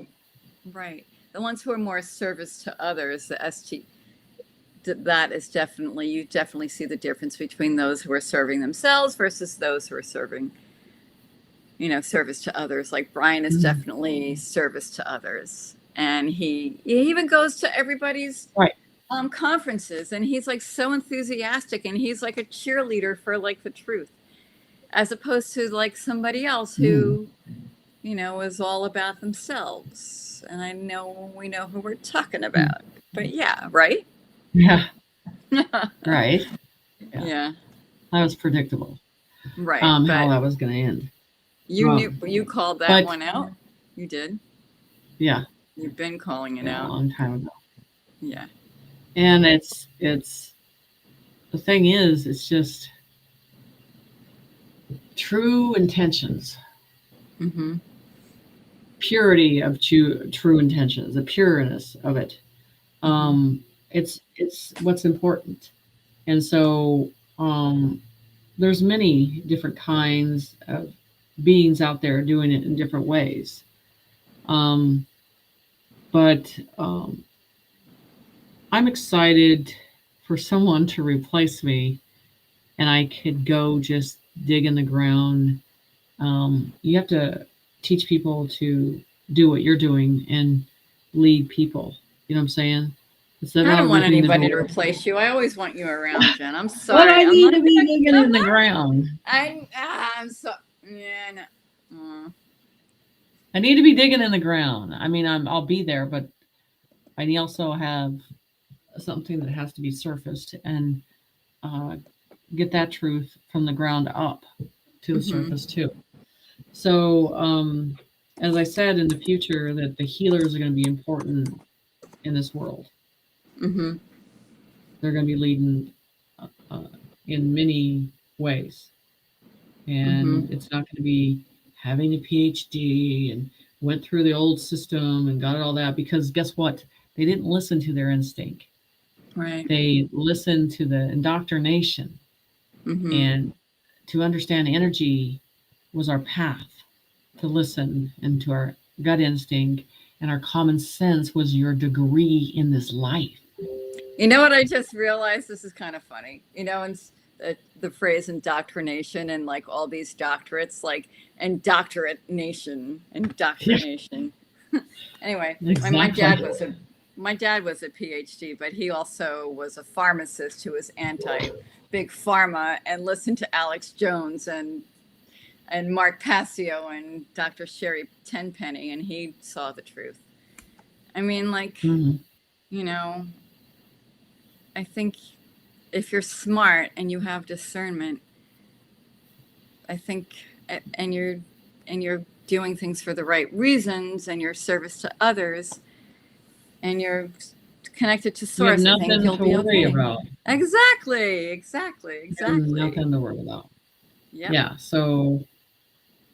right, the ones who are more service to others, the ST, that is definitely, you definitely see the difference between those who are serving themselves versus those who are serving, service to others. Like Brian is definitely service to others. And he even goes to everybody's conferences, and he's like so enthusiastic, and he's like a cheerleader for like the truth, as opposed to like somebody else who, is all about themselves. And we know who we're talking about. But yeah, right? Yeah. Right. Yeah. That was predictable. Right. How that was going to end. You called that one out. You did. Yeah. You've been calling it out a long time ago. Yeah. And it's the thing is, it's just true intentions. Purity of true intentions, the pureness of it. It's what's important. And so there's many different kinds of beings out there doing it in different ways. But I'm excited for someone to replace me, and I could go just dig in the ground. You have to teach people to do what you're doing and lead people. You know what I'm saying? I don't want anybody to replace you. I always want you around, Jen. I'm sorry. Well, I need to be digging in the ground. I'm so yeah. No. I need to be digging in the ground. I mean, I'll be there, but I also have something that has to be surfaced and get that truth from the ground up to the surface too. So, as I said, in the future, that the healers are going to be important in this world. They're going to be leading in many ways, and it's not going to be having a PhD and went through the old system and got all that, because guess what? They didn't listen to their instinct. Right. They listened to the indoctrination. Mm-hmm. And to understand energy was our path to listen and to our gut instinct, and our common sense was your degree in this life. You know what I just realized? This is kind of funny. You know, and the phrase indoctrination and like all these doctorates, like Yeah, indoctrination. Anyway, exactly. my dad was a PhD, but he also was a pharmacist who was anti big pharma and listened to Alex Jones and Mark Passio and Dr. Sherry Tenpenny, and he saw the truth. I mean, like, Mhm. you know, I think if you're smart and you have discernment, I think, and you're doing things for the right reasons and your service to others and you're connected to You have source, I think nothing you'll to be worry okay. about. You have Exactly. nothing to worry about. Yep. Yeah. So,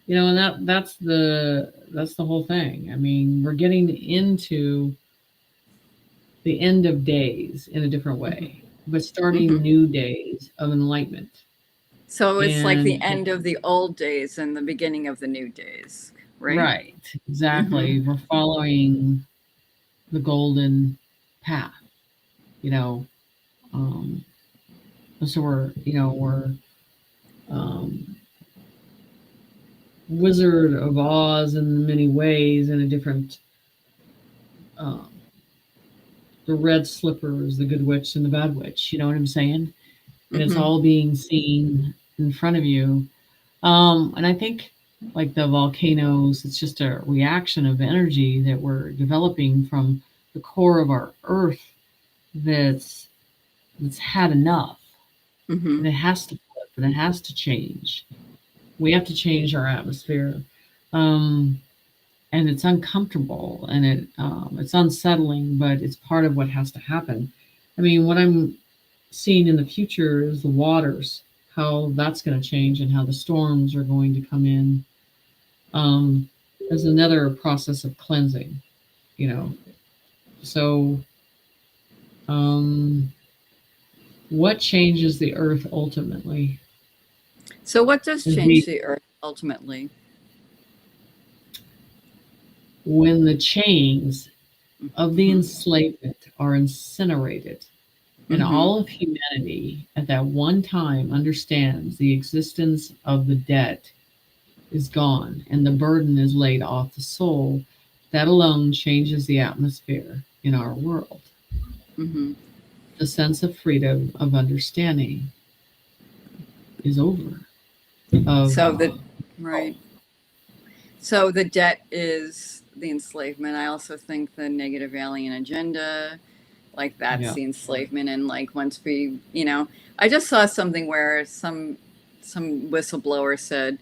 and that's the whole thing. I mean, we're getting into the end of days in a different Hmm. way, but starting Hmm. new days of enlightenment. So it's like the And end of the old days and the beginning of the new days, right? right, Hmm. exactly. We're following the golden path, you know. Um, so we're um, Wizard of Oz in many ways, in a different um, the red slippers, the good witch and the bad witch. You know what I'm saying? And it's Hmm. all being seen in front of you. And I think, like the volcanoes, it's just a reaction of energy that we're developing from the core of our earth that's had enough. Hmm. And it has to flip and it has to change. We have to change our atmosphere. Um, and it's uncomfortable and it's unsettling, but it's part of what has to happen. I mean, what I'm seeing in the future is the waters, how that's going to change and how the storms are going to come in. Um, there's another process of cleansing, you know. So, um, what changes the earth ultimately? So what does Is change the earth ultimately? when the chains of the Hmm. enslavement are incinerated, and Hmm. all of humanity at that one time understands the existence of the debt is gone and the burden is laid off the soul, that alone changes the atmosphere in our world. Hmm. The sense of freedom, of understanding is over. Of So the right. So the debt is the enslavement. I also think the negative alien agenda, like that's yeah, the enslavement. And like once we, I just saw something where some whistleblower said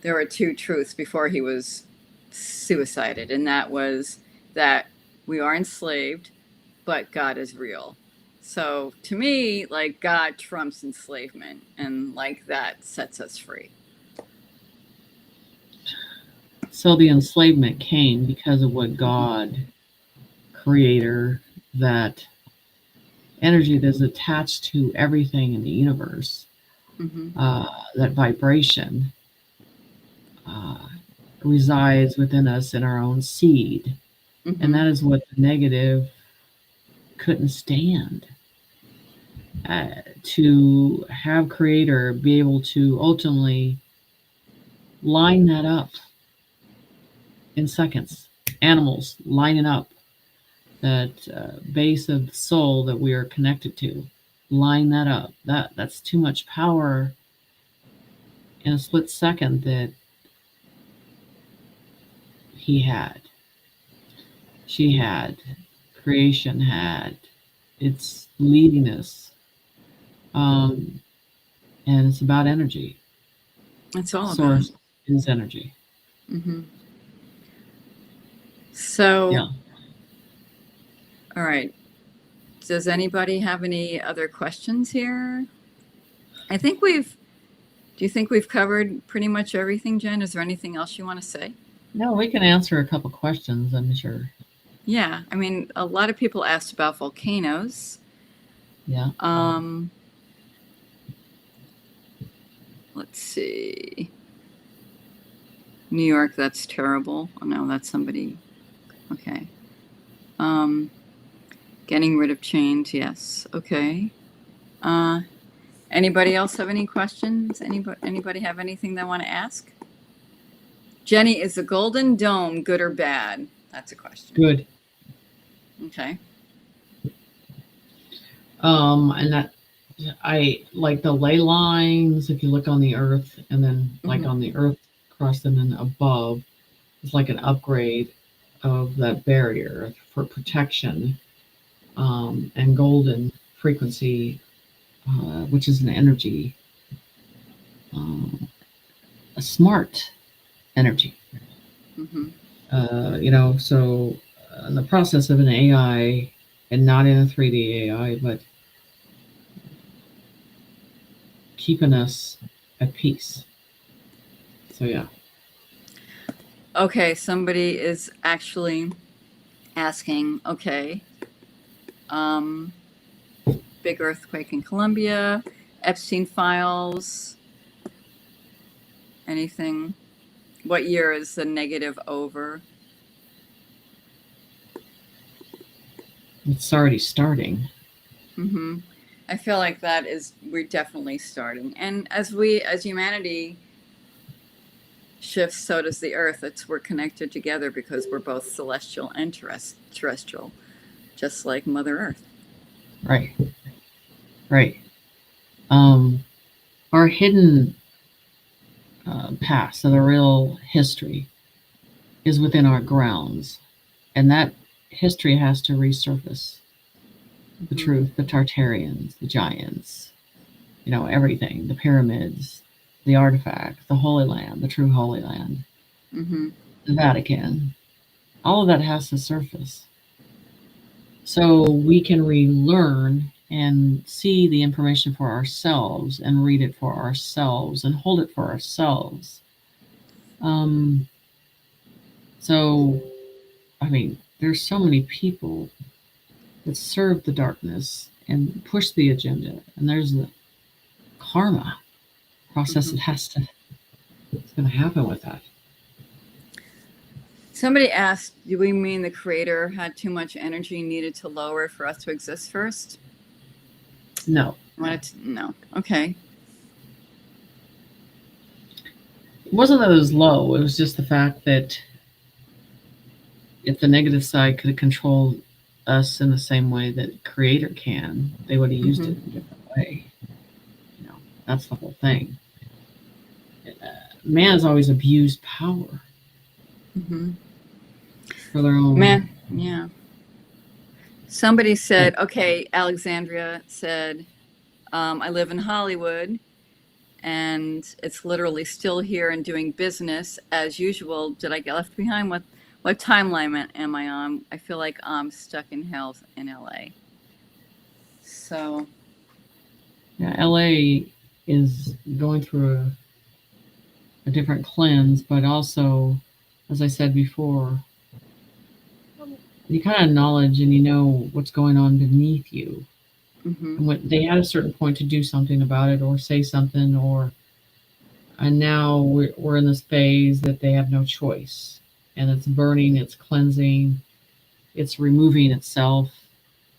there were two truths before he was suicided, and that was that we are enslaved, but God is real. So to me, like God trumps enslavement, and like that sets us free. so the enslavement came because of what God, creator, that energy that's attached to everything in the universe, Hmm. that vibration uh, resides within us in our own seed. And Hmm. that is what the negative couldn't stand. To have creator be able to ultimately line that up in seconds, animals lining up that base of the soul that we are connected to, line that up. That's too much power in a split second that he had, she had, creation had. It's leading us, um, and it's about energy. That's all about. Source is energy. Hmm. So, Yeah. all right. Does anybody have any other questions here? I think we've, do you think we've covered pretty much everything, Jen? Is there anything else you want to say? No, we can answer a couple questions, I'm sure. Yeah, I mean, a lot of people asked about volcanoes. Yeah. Let's see. New York, that's terrible. Oh no, that's somebody. Okay. Getting rid of chains, yes. Okay. Anybody else have any questions? Anybody have anything they want to ask? Jenny, is the Golden Dome good or bad? That's a question. Good. Okay. And that I like the ley lines. If you look on the Earth, and then like on the Earth crust, and then above, it's like an upgrade of that barrier for protection. And golden frequency, which is an energy, a smart energy. So in the process of an AI, and not in a 3D AI, but keeping us at peace. So yeah. Okay, somebody is actually asking, okay, big earthquake in Colombia, Epstein files, anything? What year is the negative over? It's already starting. I feel like we're definitely starting. And as humanity shifts, so does the earth. We're connected together because we're both celestial and terrestrial, just like Mother Earth. Right. Our hidden past, so the real history, is within our grounds, and that history has to resurface. The truth, the Tartarians, the giants, everything, the pyramids, the artifact, the Holy Land, the true Holy Land, the Vatican, all of that has to surface. So we can relearn and see the information for ourselves and read it for ourselves and hold it for ourselves. So, I mean, there's so many people that serve the darkness and push the agenda, and there's the karma process that it's going to happen with that. Somebody asked, do we mean the creator had too much energy needed to lower for us to exist first? No. No. Okay. It wasn't that it was low. It was just the fact that if the negative side could have controlled us in the same way that creator can, they would have used it in a different way. That's the whole thing. Man has always abused power for their own. Yeah. Somebody said, okay, Alexandria said, I live in Hollywood, and it's literally still here and doing business as usual. Did I get left behind? What timeline am I on? I feel like I'm stuck in hell in LA. So. Yeah, LA is going through a different cleanse, but also, as I said before, you kind of knowledge and you know what's going on beneath you. And when they had a certain point to do something about it or say something, and now we're in this phase that they have no choice, and it's burning, it's cleansing, it's removing itself,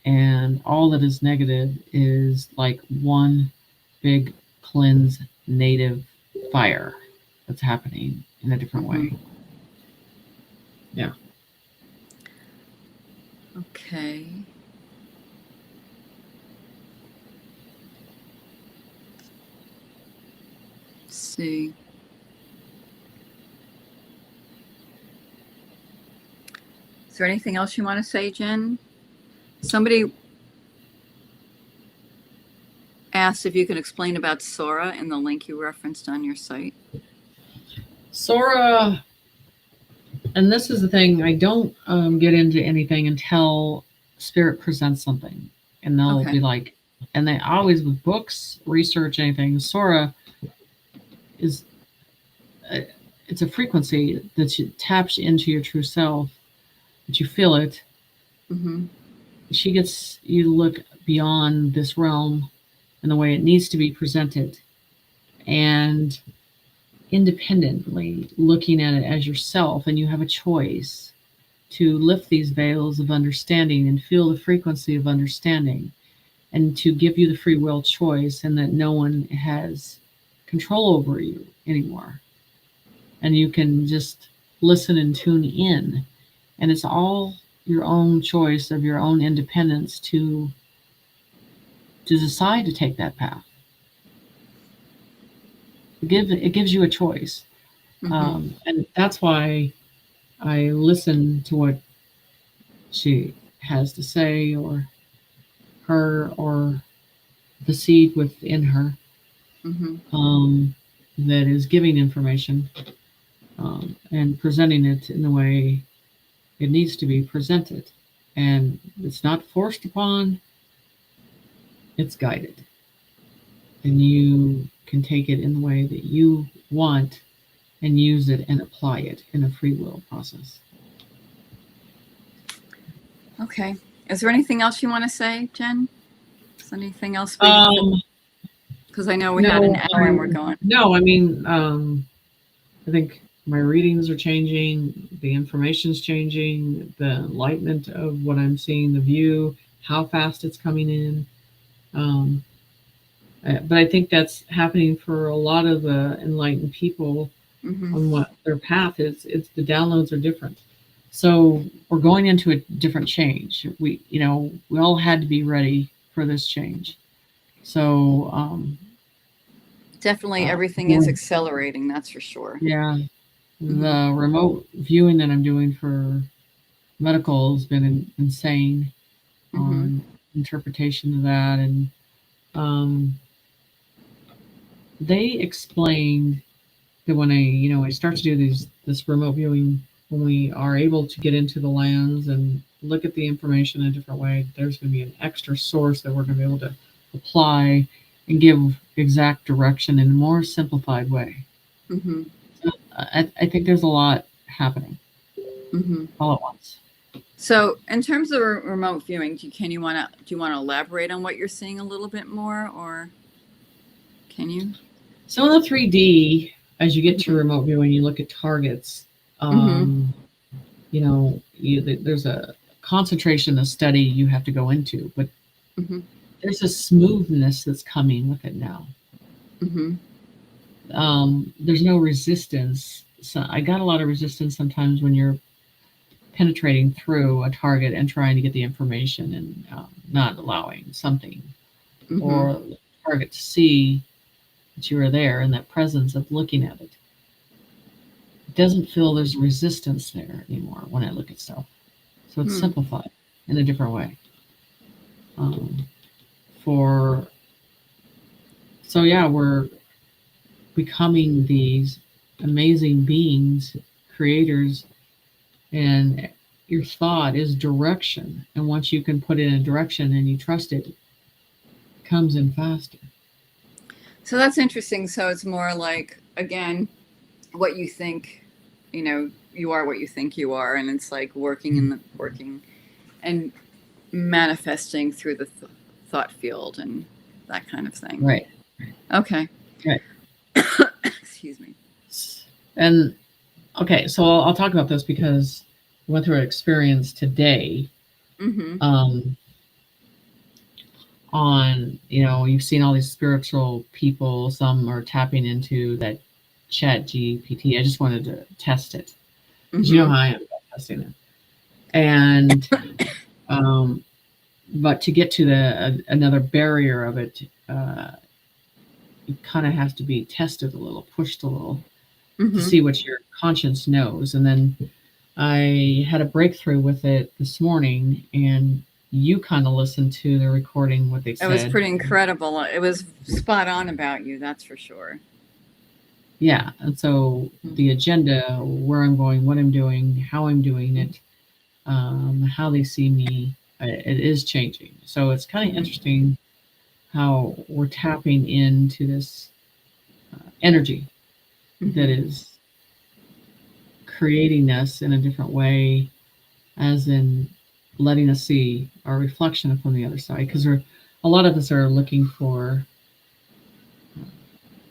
and all that is negative is like one big cleanse native fire that's happening in a different way. Yeah. Okay. Let's see. Is there anything else you want to say, Jen? Somebody asked if you could explain about Sora in the link you referenced on your site. Sora, and this is the thing, I don't get into anything until Spirit presents something, and they'll be like, and they always, with books, research, anything, Sora is, it's a frequency that taps into your true self, that you feel it, Mm-hmm. She gets you to look beyond this realm and the way it needs to be presented, and independently looking at it as yourself, and you have a choice to lift these veils of understanding and feel the frequency of understanding, and to give you the free will choice, and that no one has control over you anymore. And you can just listen and tune in. And it's all your own choice of your own independence to decide to take that path. It gives you a choice. Mm-hmm. And that's why I listen to what she has to say, or the seed within her, Mm-hmm. that is giving information, and presenting it in the way it needs to be presented. And it's not forced upon, it's guided. And you can take it in the way that you want and use it and apply it in a free will process. Okay. Is there anything else you want to say, Jen? Is there anything else because I know we had an hour and we're going. No, I mean, I think my readings are changing, the information's changing, the enlightenment of what I'm seeing, the view, how fast it's coming in. But I think that's happening for a lot of the enlightened people Mm-hmm. on what their path is. It's the downloads are different. So we're going into a different change. We all had to be ready for this change. So Definitely everything is accelerating, that's for sure. yeah, the remote viewing that I'm doing for medical has been insane on interpretation of that. And they explained that when I start to do this remote viewing, when we are able to get into the lands and look at the information in a different way, there's going to be an extra source that we're going to be able to apply and give exact direction in a more simplified way. Mm-hmm. So I think there's a lot happening all at once. So, in terms of remote viewing, do you want to elaborate on what you're seeing a little bit more, or can you? So in the 3D, as you get to remote viewing, you look at targets. There's a concentration, a study you have to go into, but there's a smoothness that's coming with it now. There's no resistance. So I got a lot of resistance sometimes when you're penetrating through a target and trying to get the information, and not allowing something or the target to see that you are there, and that presence of looking at it. It doesn't feel there's resistance there anymore when I look at stuff. So it's simplified in a different way. We're becoming these amazing beings, creators, and your thought is direction. And once you can put it in a direction and you trust it, it comes in faster. So that's interesting. So it's more like, again, what you think, you are what you think you are, and it's like working and manifesting through the thought field and that kind of thing. Right. Okay. Right. Excuse me. And okay, so I'll talk about this because I went through an experience today. On, you've seen all these spiritual people, some are tapping into that chat GPT. I just wanted to test it. You know how I am about testing it. And but to get to another barrier of it, it kind of has to be tested a little, pushed a little, to see what your conscience knows. And then I had a breakthrough with it this morning, and you kind of listened to the recording, what they said. It was pretty incredible. It was spot on about you, that's for sure. Yeah. And so the agenda, where I'm going, what I'm doing, how I'm doing it, how they see me, it is changing. So it's kind of interesting how we're tapping into this energy that is creating us in a different way, as in letting us see our reflection from the other side, because a lot of us are looking for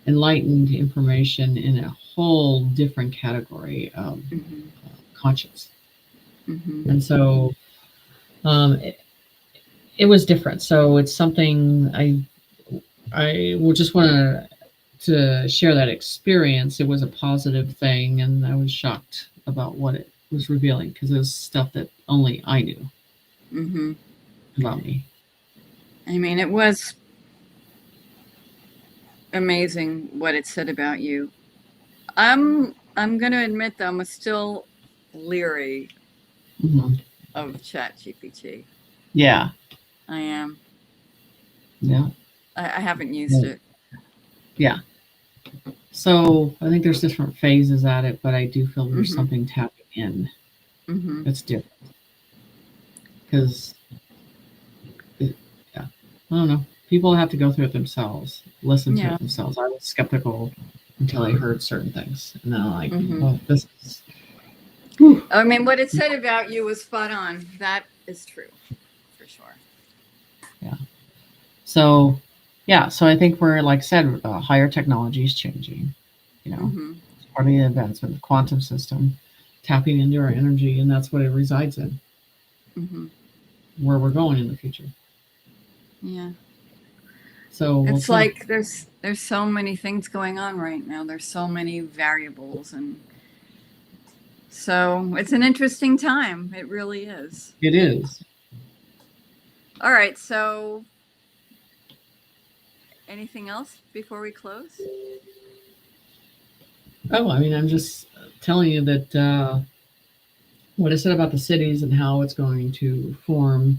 enlightened information in a whole different category of conscience. And so it was different. So it's something I would just want to share that experience. It was a positive thing, and I was shocked about what it was revealing, because it was stuff that only I knew about me. I mean, it was amazing what it said about you. I'm going to admit that I'm still leery of ChatGPT. Yeah. I am. Yeah. I haven't used it. Yeah. So I think there's different phases at it, but I do feel there's something tapping in that's different. Because, I don't know. People have to go through it themselves, listen to it themselves. I was skeptical until I heard certain things, and then I'm like, well, this is. Whew. I mean, what it said about you was spot on. That is true, for sure. Yeah. So, so I think we're, like I said, higher technology is changing. You know, it's part of the advancement of the quantum system, tapping into our energy, and that's what it resides in. Where we're going in the future. Yeah. So it's like there's so many things going on right now. There's so many variables, and so it's an interesting time. It really is. It is. All right. So anything else before we close? Oh, I mean, I'm just telling you that what I said about the cities and how it's going to form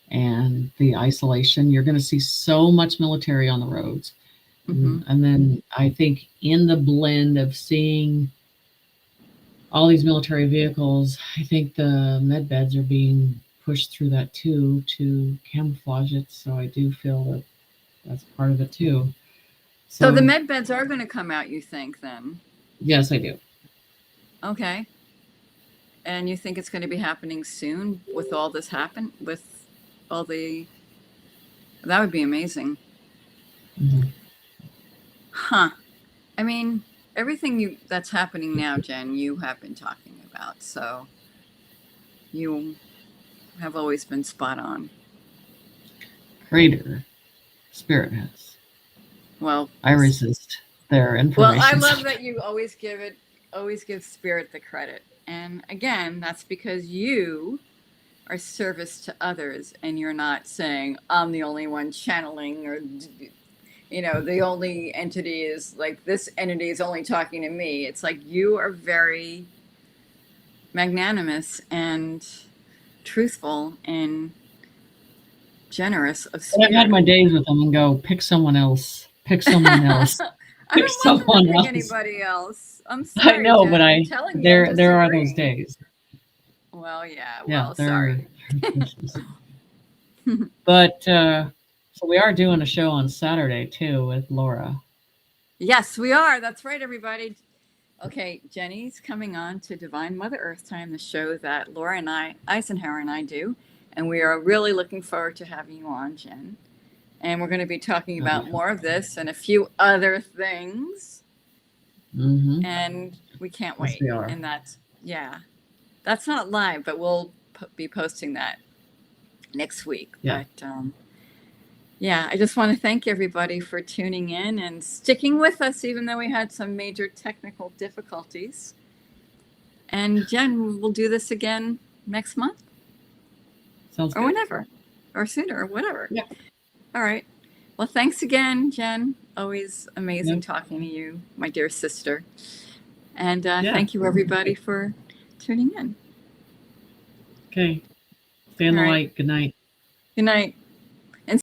and the isolation, you're going to see so much military on the roads. And then I think in the blend of seeing all these military vehicles, I think the med beds are being pushed through that too, to camouflage it. So I do feel that that's part of it too. So the med beds are going to come out, you think, then? Yes, I do. Okay. And you think it's going to be happening soon with all this with all the... That would be amazing. Huh. I mean, everything that's happening now, Jen, you have been talking about. So you have always been spot on. Greater Spirit has. Well, I resist their information. Well, I love that you always give Spirit the credit. And again, that's because you are service to others, and you're not saying, I'm the only one channeling, or, you know, the only entity is like, this entity is only talking to me. It's like you are very magnanimous and truthful and generous of spirit. I've had my days with them and go, pick someone else. Pick someone else. I don't want them to pick anybody else. I'm sorry. I know, Jen. but I'm telling you, there are those days. Well, yeah. Well, sorry. But so we are doing a show on Saturday too with Laura. Yes, we are. That's right, everybody. Okay, Jenny's coming on to Divine Mother Earth Time, the show that Laura and Eisenhower and I do. And we are really looking forward to having you on, Jen. And we're going to be talking about more of this and a few other things. And we can't wait. Yes, we are. And that's not live, but we'll be posting that next week. Yeah. But I just want to thank everybody for tuning in and sticking with us, even though we had some major technical difficulties. And Jen, we'll do this again next month. Sounds good. Or whenever, or sooner, or whatever. Yeah. All right. Well, thanks again, Jen. Always amazing talking to you, my dear sister. And thank you, everybody, for tuning in. Okay. Stay in the light. Good night. Good night.